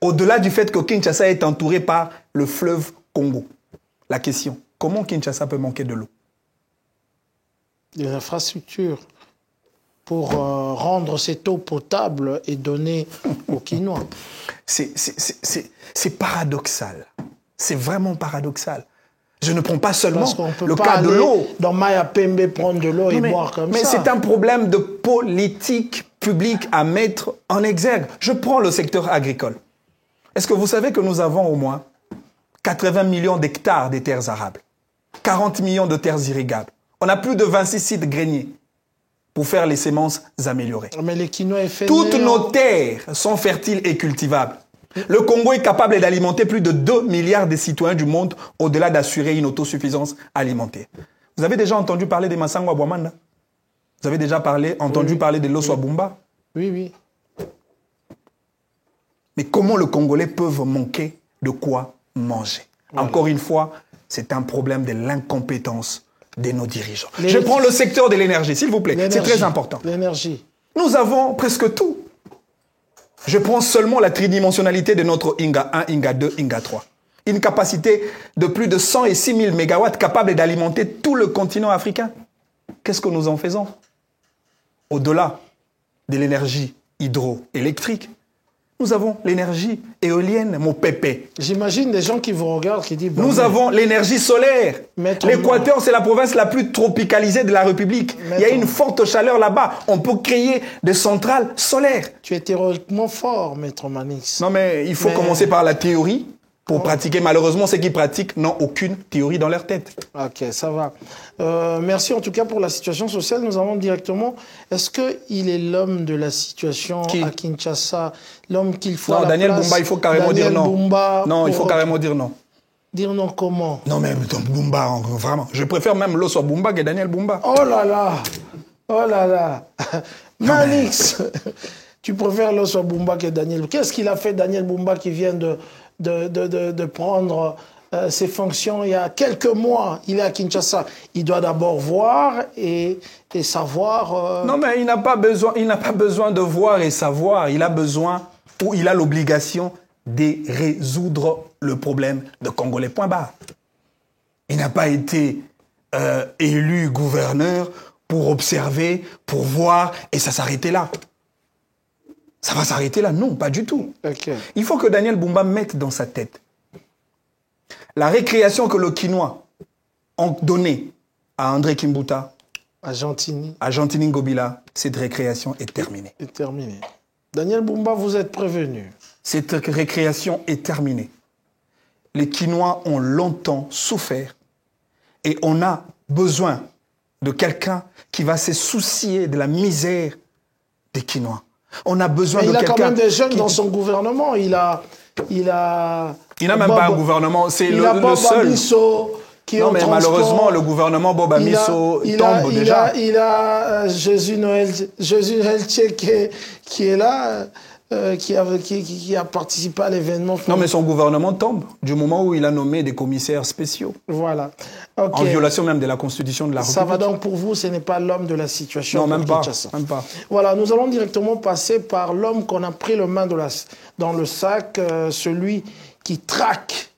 Au-delà du fait que Kinshasa est entouré par le fleuve Congo. La question, comment Kinshasa peut manquer de l'eau? Des infrastructures pour rendre cette eau potable et donner aux Kinois. C'est paradoxal. C'est vraiment paradoxal. Je ne prends pas seulement le cas de l'eau. Dans Maya Pembe, prendre de l'eau et boire comme ça. Mais c'est un problème de politique publique à mettre en exergue. Je prends le secteur agricole. Est-ce que vous savez que nous avons au moins 80 millions d'hectares de terres arables, 40 millions de terres irrigables. On a plus de 26 sites greniers pour faire les semences améliorées. Mais les Kinois Toutes nos terres sont fertiles et cultivables. Le Congo est capable d'alimenter plus de 2 milliards de citoyens du monde au-delà d'assurer une autosuffisance alimentaire. Vous avez déjà entendu parler des Masango à Bouamanda? Vous avez déjà entendu parler de l'Osso à Bumba? Oui, oui. Mais comment le Congolais peut manquer de quoi manger? Voilà. Encore une fois, c'est un problème de l'incompétence de nos dirigeants. Je prends le secteur de l'énergie, s'il vous plaît. C'est très important. L'énergie. Nous avons presque tout. Je prends seulement la tridimensionnalité de notre Inga 1, Inga 2, Inga 3. Une capacité de plus de 106 000 mégawatts capable d'alimenter tout le continent africain. Qu'est-ce que nous en faisons? Au-delà de l'énergie hydroélectrique, nous avons l'énergie éolienne, mon pépé. J'imagine des gens qui vous regardent qui disent... Nous avons l'énergie solaire. L'Équateur, c'est la province la plus tropicalisée de la République. Il y a une forte chaleur là-bas. On peut créer des centrales solaires. Tu es théoriquement fort, Maître Manix. Non, mais il faut commencer par la théorie pour pratiquer. Malheureusement, ceux qui pratiquent n'ont aucune théorie dans leur tête. Ok, ça va. Merci en tout cas pour la situation sociale. Nous avons directement... Est-ce qu'il est l'homme de la situation à Kinshasa? L'homme qu'il faut à la Daniel place, Bumba, il faut carrément dire non. Bumba non, il faut carrément dire non. Dire non comment? Non, mais Bumba, vraiment. Je préfère même Loso Bumba que Daniel Bumba. Oh là là! Oh là là! Manix, tu préfères Loso Bumba que Daniel. Qu'est-ce qu'il a fait, Daniel Bumba, qui vient de prendre ses fonctions il y a quelques mois? Il est à Kinshasa. Il doit d'abord voir et savoir... Non, mais il n'a pas besoin de voir et savoir. Il a besoin, ou il a l'obligation de résoudre le problème de Congolais. Point barre. Il n'a pas été élu gouverneur pour observer, pour voir, et ça s'arrêtait là. Ça va s'arrêter là? Non, pas du tout. Okay. Il faut que Daniel Bumba mette dans sa tête la récréation que le Quinois ont donnée à André Kimbuta, à Gentini Ngobila, cette récréation est terminée. Est terminée. Daniel Bumba, vous êtes prévenu. Cette récréation est terminée. Les Quinois ont longtemps souffert et on a besoin de quelqu'un qui va se soucier de la misère des Quinois. On a besoin de quelqu'un... Il a quand même des jeunes dans son gouvernement. Il n'a même pas un gouvernement, c'est le seul. Non, mais malheureusement, le gouvernement Boba Misso tombe déjà. Il a Jésus Noël Tché qui est là, qui a participé à l'événement. Non, mais son gouvernement tombe du moment où il a nommé des commissaires spéciaux. Voilà. Okay. En violation même de la Constitution de la République. Ça va donc pour vous, ce n'est pas l'homme de la situation. Non, même pas. Voilà, nous allons directement passer par l'homme qu'on a pris le main dans le sac, celui qui traque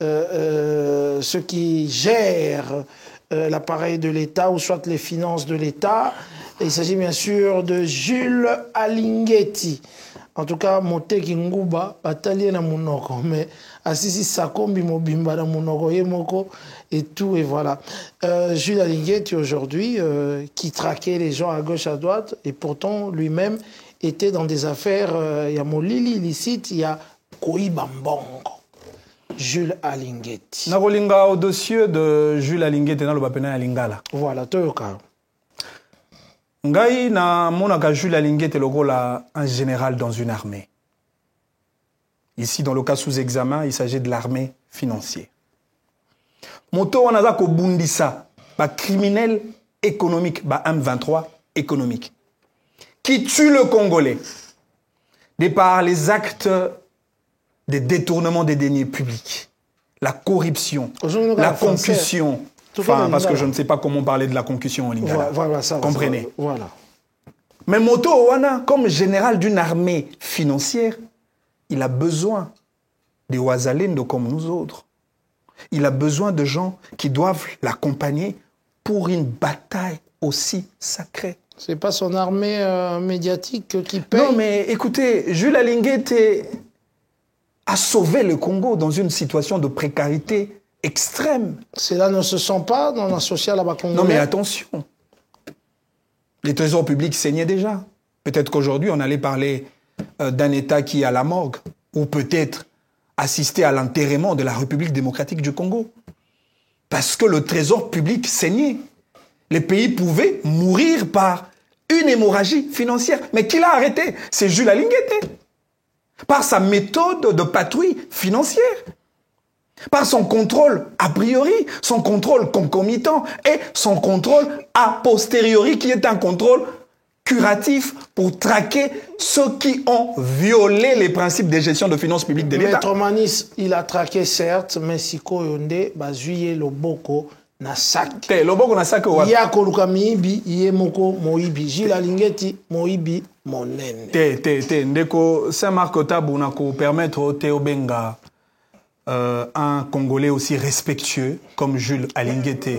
ceux qui gèrent l'appareil de l'État ou soit les finances de l'État. Il s'agit bien sûr de Jules Alinguetti. En tout cas, Moteki Nguba, Atalié na Munoko, mais Assisi Sakombi Mobimba na Munoko, Yemoko, et tout, et voilà. Jules Alinguetti aujourd'hui, qui traquait les gens à gauche, à droite, et pourtant lui-même était dans des affaires, il y a Molili illicite, il y a Koibambongo. Jules Alinguetti. Narolinga au dossier de Jules Alinguetti dans le Bapena Alingala. Voilà, Toyoka. Ngai na monaka Jules Alinguetti lokola un général dans une armée. Ici, dans le cas sous examen, il s'agit de l'armée financière. Moto wanaza ko bundisa, ba criminel économique, ba M23 économique, qui tue le Congolais de par les actes des détournements des deniers publics, la corruption, la concussion. Enfin, parce que je ne sais pas comment parler de la concussion en lingala. Voilà, ça. Comprenez. Voilà. Mais Moto Owana, comme général d'une armée financière, il a besoin des Ouazalendo comme nous autres. Il a besoin de gens qui doivent l'accompagner pour une bataille aussi sacrée. C'est pas son armée médiatique qui paye. Non, mais écoutez, Jules Alinguetti a sauvé le Congo dans une situation de précarité extrême. Cela ne se sent pas dans la sociale à Congolais. Non, mais attention. Les trésors publics saignaient déjà. Peut-être qu'aujourd'hui, on allait parler d'un État qui est à la morgue, ou peut-être assister à l'enterrement de la République démocratique du Congo. Parce que le trésor public saignait. Les pays pouvaient mourir par une hémorragie financière. Mais qui l'a arrêté? C'est Jules Alinguetti. Par sa méthode de patrouille financière. Par son contrôle a priori, son contrôle concomitant et son contrôle a posteriori qui est un contrôle curatif pour traquer ceux qui ont violé les principes de gestion de finances publiques de l'État. Maître Manis, il a traqué certes, mais Siko Yonde, Bazuye Loboko, Nasak. Te, Loboko Nasak, ouais. Yako Luka Miibi, Yemoko, Moibi, Gila Lingeti, Moibi, Monen. Te, Ndeko, Saint-Marc Otabou n'a qu'au permettre au Théo Benga, un Congolais aussi respectueux comme Jules Alinguete,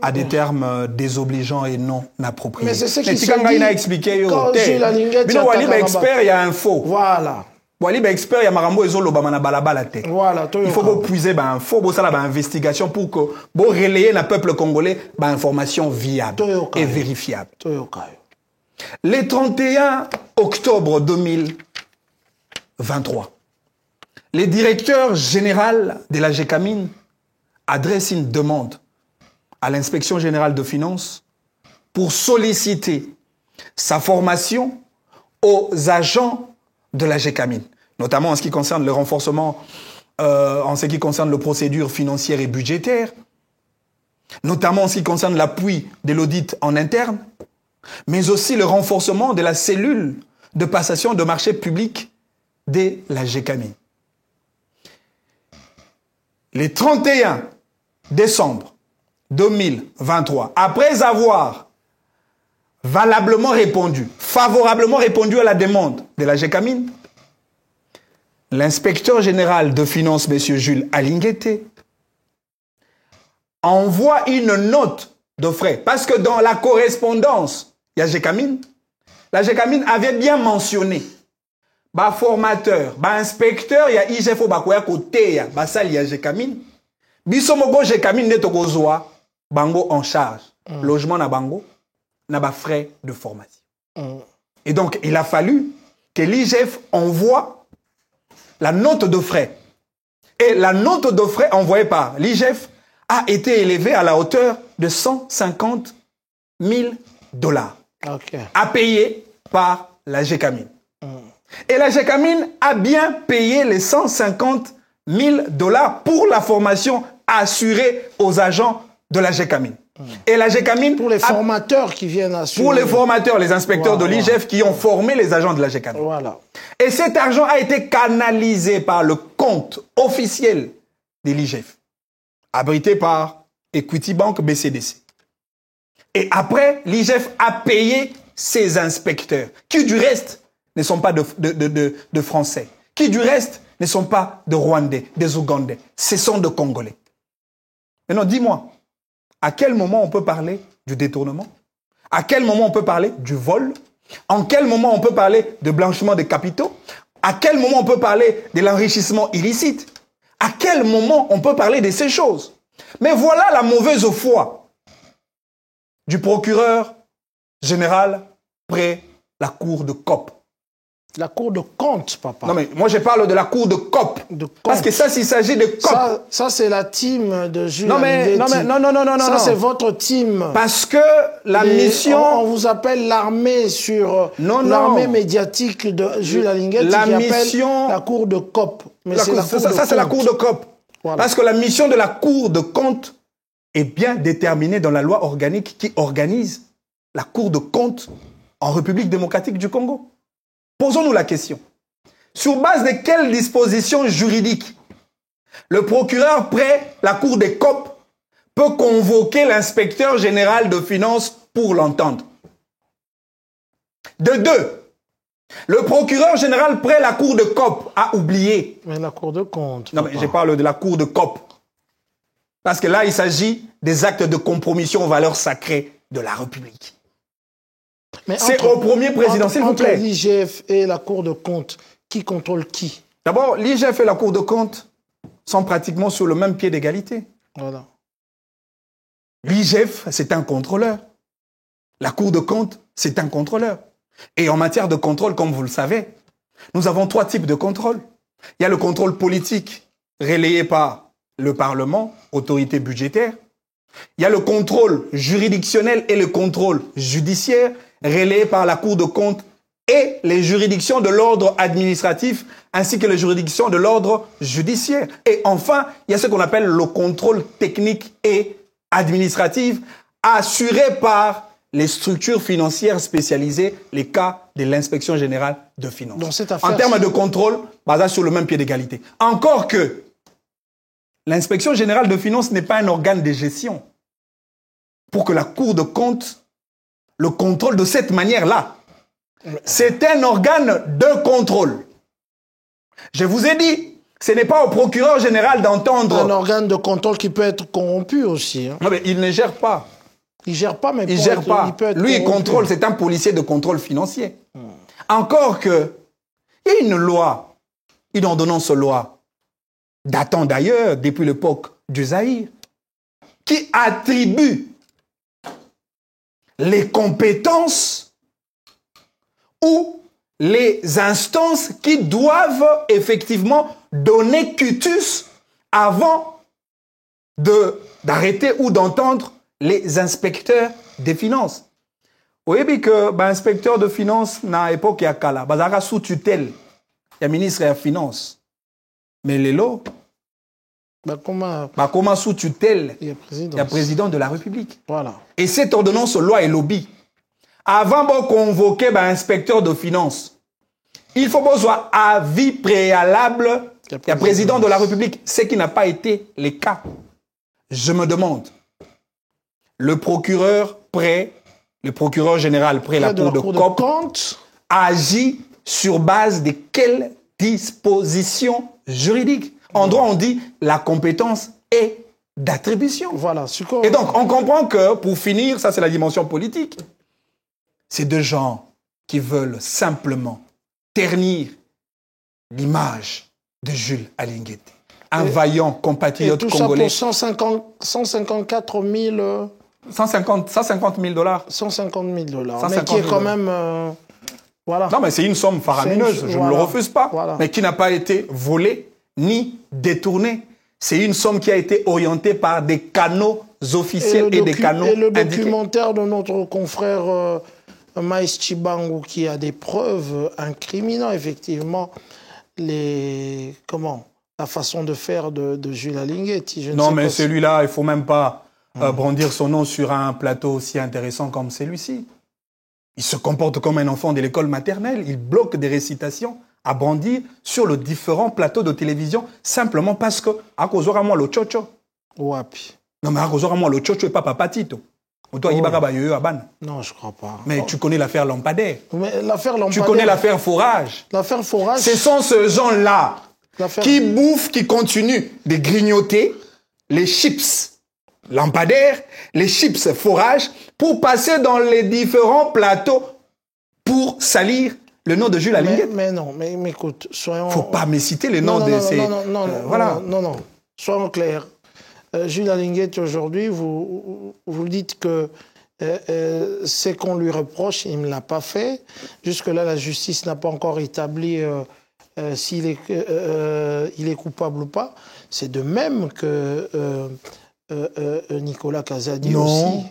à des termes désobligeants et non appropriés. Mais c'est ce qu'il a expliqué. Quand Jules Alinguete, il expert, il y a un faux. Voilà. Wali ba expert ya marambo ezolo ba mana balabala te. Voilà, il faut vous puiser ba info, bo sala ba investigation pour que bo relayer le peuple congolais ba information viable et vérifiable. Le 31 octobre 2023, le directeur général de la GECAMIN adresse une demande à l'inspection générale de finances pour solliciter sa formation aux agents de la GECAMIN, notamment en ce qui concerne le renforcement, en ce qui concerne les procédures financières et budgétaires, notamment en ce qui concerne l'appui de l'audit en interne, mais aussi le renforcement de la cellule de passation de marchés publics de la GECAMIN. Le 31 décembre 2023, après avoir valablement répondu, favorablement répondu à la demande de la GECAMIN, l'inspecteur général de finances, M. Jules Alinguete, envoie une note de frais. Parce que dans la correspondance, il y a GECAMIN, la GECAMIN avait bien mentionné ba formateur, ba inspecteur, il y a IGFO, ba côté, ba sal, il y a GECAMIN. Bisomogo GECAMIN neto kozwa bango en charge. Logement na bango, n'a pas frais de formation. Et donc, il a fallu que l'IGF envoie la note de frais. Et la note de frais envoyée par l'IGF a été élevée à la hauteur de 150 000 $, à payer par la GECAMIN. Et la GECAMIN a bien payé les 150 000 $ pour la formation assurée aux agents de la GECAMIN. Et la GECAMIN... Pour les formateurs qui viennent assurer... Pour les formateurs, les inspecteurs de l'IGF qui ont formé les agents de la GECAMIN. Voilà. Et cet argent a été canalisé par le compte officiel de l'IGF, abrité par Equity Bank BCDC. Et après, l'IGF a payé ses inspecteurs, qui du reste ne sont pas de Français, qui du reste ne sont pas de Rwandais, des Ougandais, ce sont de Congolais. Maintenant, dis-moi, à quel moment on peut parler du détournement? À quel moment on peut parler du vol? En quel moment on peut parler de blanchiment de capitaux? À quel moment on peut parler de l'enrichissement illicite? À quel moment on peut parler de ces choses? Mais voilà la mauvaise foi du procureur général près la cour de COP. La cour de compte, papa. Non, mais moi, je parle de la cour de COP. Parce que ça, s'il s'agit de COP. Ça c'est la team de Jules. Non, mais, non, ça, c'est votre team. Parce que la mission... On vous appelle l'armée sur... L'armée médiatique de Jules Alinguete la qui mission... appelle la cour de COP. Mais ça, c'est la cour de COP. Voilà. Parce que la mission de la cour de compte est bien déterminée dans la loi organique qui organise la cour de compte en République démocratique du Congo. Posons-nous la question. Sur base de quelles dispositions juridiques le procureur près la cour des COP peut convoquer l'inspecteur général de finances pour l'entendre? De deux, le procureur général près la cour de COP a oublié. Mais la cour de compte. Non, mais je parle de la cour de COP. Parce que là, il s'agit des actes de compromission aux valeurs sacrées de la République. C'est au premier président, s'il vous plaît. Entre l'IGF et la Cour de compte, qui contrôle qui? D'abord, l'IGF et la Cour de compte sont pratiquement sur le même pied d'égalité. Voilà. L'IGF, c'est un contrôleur. La Cour de compte, c'est un contrôleur. Et en matière de contrôle, comme vous le savez, nous avons trois types de contrôle. Il y a le contrôle politique, relayé par le Parlement, autorité budgétaire. Il y a le contrôle juridictionnel et le contrôle judiciaire, relayé par la Cour de compte et les juridictions de l'ordre administratif, ainsi que les juridictions de l'ordre judiciaire. Et enfin, il y a ce qu'on appelle le contrôle technique et administratif, assuré par les structures financières spécialisées, les cas de l'inspection générale de finances. Dans cette affaire, en termes de contrôle, basé sur le même pied d'égalité. Encore que l'inspection générale de finances n'est pas un organe de gestion pour que la Cour de compte le contrôle de cette manière-là. C'est un organe de contrôle. Je vous ai dit, ce n'est pas au procureur général d'entendre... Un organe de contrôle qui peut être corrompu aussi. Hein. Non, mais il ne gère pas. Il ne gère pas, mais il gère pas. Il peut être lui, il corrompu. contrôle, c'est un policier de contrôle financier. Encore que, il y a une loi, une ordonnance loi, datant d'ailleurs depuis l'époque du Zaïre, qui attribue les compétences ou les instances qui doivent effectivement donner quitus avant d'arrêter ou d'entendre les inspecteurs des finances. Vous voyez que l'inspecteur de finances, dans l'époque, il y a sous tutelle. Il y a ministre des Finances. Mais les lots, comment sous tutelle, il y a président de la République. Voilà. Et cette ordonnance loi et lobby, avant de convoquer l'inspecteur de finances, il faut que soit avis préalable du président de la République, ce qui n'a pas été le cas. Je me demande, le procureur général près la Cour de compte agit sur base de quelles dispositions juridiques? En droit, on dit la compétence est d'attribution. Voilà. Et donc, on comprend que, pour finir, ça c'est la dimension politique, c'est deux gens qui veulent simplement ternir l'image de Jules Alinguete, un vaillant compatriote et tout congolais. Ça pour 154 000... 150 000 dollars. 150 000 dollars. Mais qui est quand même... voilà. Non, mais c'est une somme faramineuse, je ne le refuse pas. Voilà. Mais qui n'a pas été volée ni détournée. C'est une somme qui a été orientée par des canaux officiels et des canaux indiqués. Et le indiqués. documentaire de notre confrère Maïs Chibangu qui a des preuves incriminant effectivement la façon de faire de Jules Alinguete. Non, mais celui-là, il ne faut même pas brandir son nom sur un plateau aussi intéressant comme celui-ci. Il se comporte comme un enfant de l'école maternelle. Il bloque des récitations à brandir sur le différents plateaux de télévision simplement parce que à cause de moi le chocho. Wapi. Non, mais à cause de moi le chocho et pas papa Tito. Non, je crois pas. Mais tu connais l'affaire Lampadaire. Tu connais l'affaire Forage. L'affaire Forage. Ce sont ces gens-là qui bouffent, qui continuent de grignoter les chips Lampadaire, les chips Forage, pour passer dans les différents plateaux pour salir le nom de Jules Alinguete. Mais non, mais écoute, soyons... Faut pas me citer les noms de ces... Non, soyons clairs. Jules Alinguete, aujourd'hui, vous dites que ce qu'on lui reproche, il ne l'a pas fait. Jusque-là, la justice n'a pas encore établi s'il est coupable ou pas. C'est de même que Nicolas Kazadi aussi.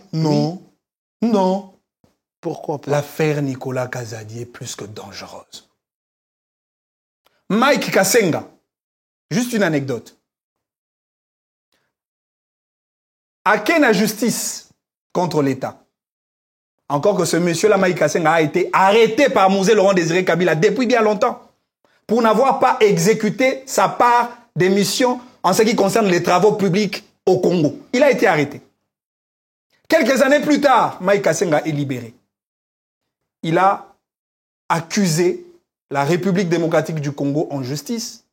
Non. Pourquoi pas? L'affaire Nicolas Kazadi est plus que dangereuse. Mike Kassenga, juste une anecdote. À quelle injustice contre l'État? Encore que ce monsieur-là, Mike Kassenga, a été arrêté par Mouzé Laurent Désiré Kabila depuis bien longtemps pour n'avoir pas exécuté sa part des missions en ce qui concerne les travaux publics au Congo. Il a été arrêté. Quelques années plus tard, Mike Kassenga est libéré. Il a accusé la République démocratique du Congo en justice.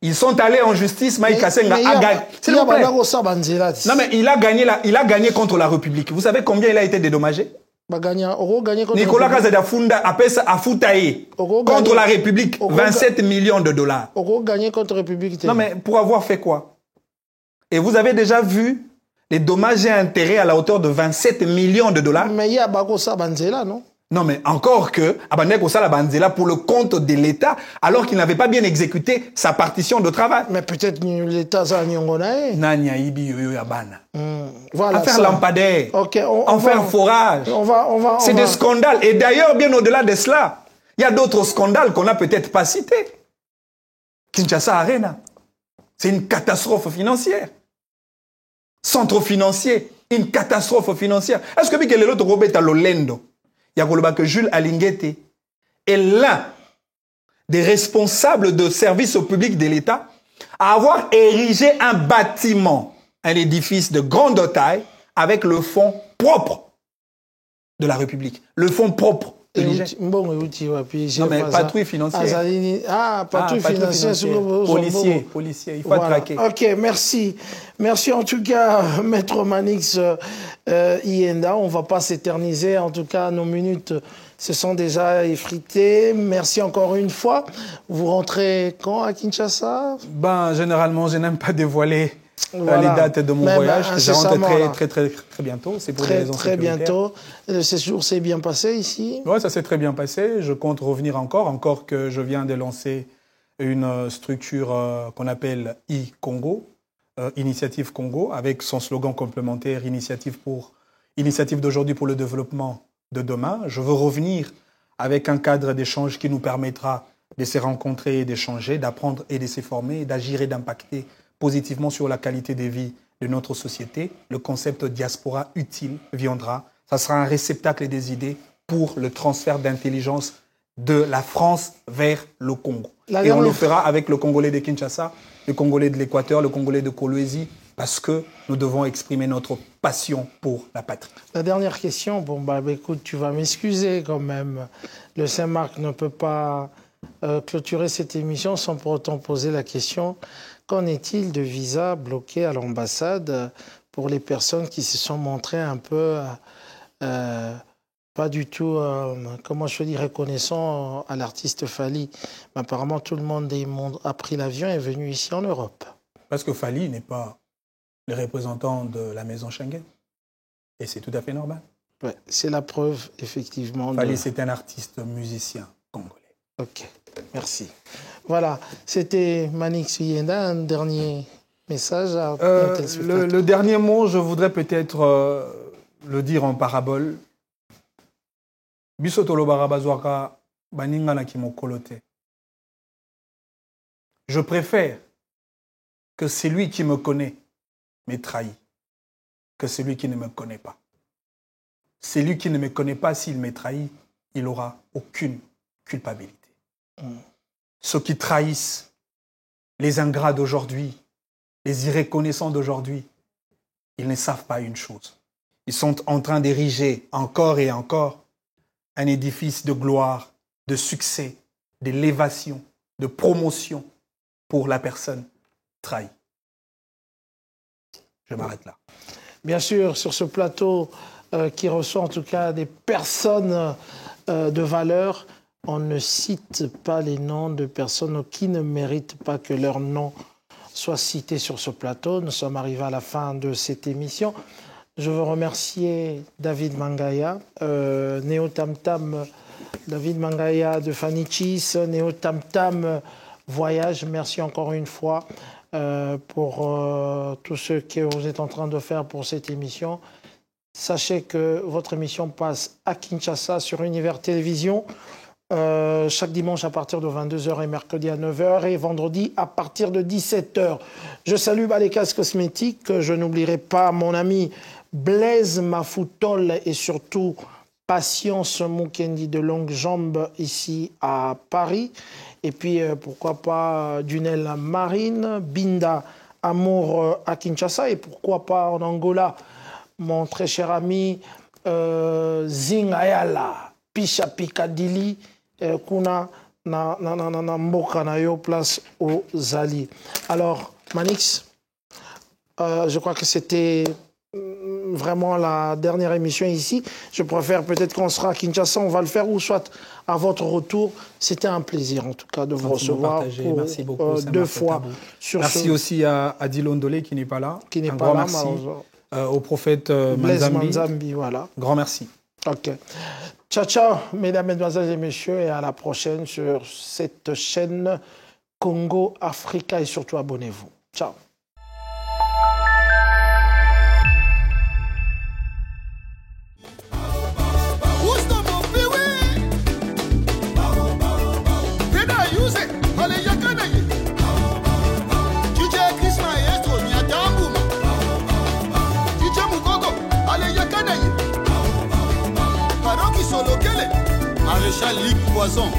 Ils sont allés en justice, Mike Kassenga a gagné. S'il vous plaît. Non, mais il a gagné contre la République. Vous savez combien il a été dédommagé? Nicolas Kazadi a foutaillé contre la République 27 millions de dollars. Contre la République. Non, mais pour avoir fait quoi? Et vous avez déjà vu les dommages et intérêts à la hauteur de 27 millions de dollars? Mais il y a Bagosa Banzela, non? Non, mais encore que Abandeko Sala Banzela pour le compte de l'État, alors qu'il n'avait pas bien exécuté sa partition de travail. Mais peut-être l'État ça Nyongonae. Nanya Ibi Yoyo Yabana. Voilà. Affaire Lampadaire. Ok, affaire Forage. C'est des scandales. Et d'ailleurs, bien au-delà de cela, il y a d'autres scandales qu'on n'a peut-être pas cités. Kinshasa Arena. C'est une catastrophe financière. Centre financier une catastrophe financière. Est-ce que quel est l'autre Robert Lolendo? Il y a que Jules Alinguete est l'un des responsables de services au public de l'État à avoir érigé un bâtiment, un édifice de grande taille avec le fonds propre de la République. Le fonds propre. Bon, puis non, mais patrouille financière. Patrouille financière. Policier, il faut traquer. Ok, merci. Merci en tout cas, Maître Manix Iyenda. On ne va pas s'éterniser. En tout cas, nos minutes se sont déjà effritées. Merci encore une fois. Vous rentrez quand à Kinshasa? Généralement, je n'aime pas dévoiler les dates de mon voyage. Je rentre très bientôt. C'est pour des raisons très bientôt. Le séjour s'est bien passé ici? Oui, ça s'est très bien passé. Je compte revenir encore que je viens de lancer une structure qu'on appelle e-Congo, Initiative Congo, avec son slogan complémentaire, Initiative d'aujourd'hui pour le développement de demain. Je veux revenir avec un cadre d'échange qui nous permettra de se rencontrer et d'échanger, d'apprendre et de se former, d'agir et d'impacter positivement sur la qualité de vie de notre société. Le concept diaspora utile viendra. Ça sera un réceptacle des idées pour le transfert d'intelligence de la France vers le Congo. Et on le fera avec le Congolais de Kinshasa, le Congolais de l'Équateur, le Congolais de Kolwezi, parce que nous devons exprimer notre passion pour la patrie. La dernière question, écoute, tu vas m'excuser quand même. Le Saint-Marc ne peut pas clôturer cette émission sans pour autant poser la question: qu'en est-il de visas bloqués à l'ambassade pour les personnes qui se sont montrées un peu pas du tout, comment je dis, reconnaissant à l'artiste Fally? Apparemment, tout le monde a pris l'avion et est venu ici en Europe. Parce que Fally n'est pas le représentant de la maison Schengen. Et c'est tout à fait normal. Ouais, c'est la preuve, effectivement. Fally, c'est un artiste musicien congolais. Ok, merci. Voilà, c'était Manix Iyenda. Un dernier message à le dernier mot, je voudrais peut-être le dire en parabole. Bisotolo barabazwaka baninga na kimokolote. Je préfère que celui qui me connaît me trahit que celui qui ne me connaît pas. Celui qui ne me connaît pas, s'il me trahit, il n'aura aucune culpabilité. Ceux qui trahissent, les ingrats d'aujourd'hui, les irreconnaissants d'aujourd'hui, ils ne savent pas une chose. Ils sont en train d'ériger encore et encore un édifice de gloire, de succès, d'élévation, de promotion pour la personne trahie. Je m'arrête là. Bien sûr, sur ce plateau qui reçoit en tout cas des personnes de valeur, on ne cite pas les noms de personnes qui ne méritent pas que leur nom soit cité sur ce plateau. Nous sommes arrivés à la fin de cette émission. Je veux remercier David Mangaya, Néo Tam Tam, David Mangaya de Fanichis, Néo Tam Tam Voyage. Merci encore une fois pour tout ce que vous êtes en train de faire pour cette émission. Sachez que votre émission passe à Kinshasa sur Univers Télévision. Chaque dimanche à partir de 22h et mercredi à 9h et vendredi à partir de 17h. Je salue Balekas Cosmétiques. Je n'oublierai pas mon ami Blaise Mafoutol et surtout Patience Moukendi de Longue Jambe ici à Paris. Et puis pourquoi pas Dunel Marine, Binda Amour à Kinshasa et pourquoi pas en Angola mon très cher ami Zingayala Pisha Pikadili kuna na mboka na yo place aux Ali. Alors Manix, je crois que c'était vraiment la dernière émission ici. Je préfère peut-être qu'on sera à Kinshasa, on va le faire, ou soit à votre retour. C'était un plaisir en tout cas de vous recevoir pour merci beaucoup, deux fois. Merci aussi à Adil Ondolé qui n'est pas là. Qui n'est pas là, merci. Au prophète Manzambi. Voilà. Grand merci. Ok. Ciao, ciao, mesdames, mesdemoiselles et messieurs, et à la prochaine sur cette chaîne Congo Africa et surtout abonnez-vous. Ciao. DJ Chris Maestro, Nyadambuma. DJ Mugogo. maréchal Ligue Poison.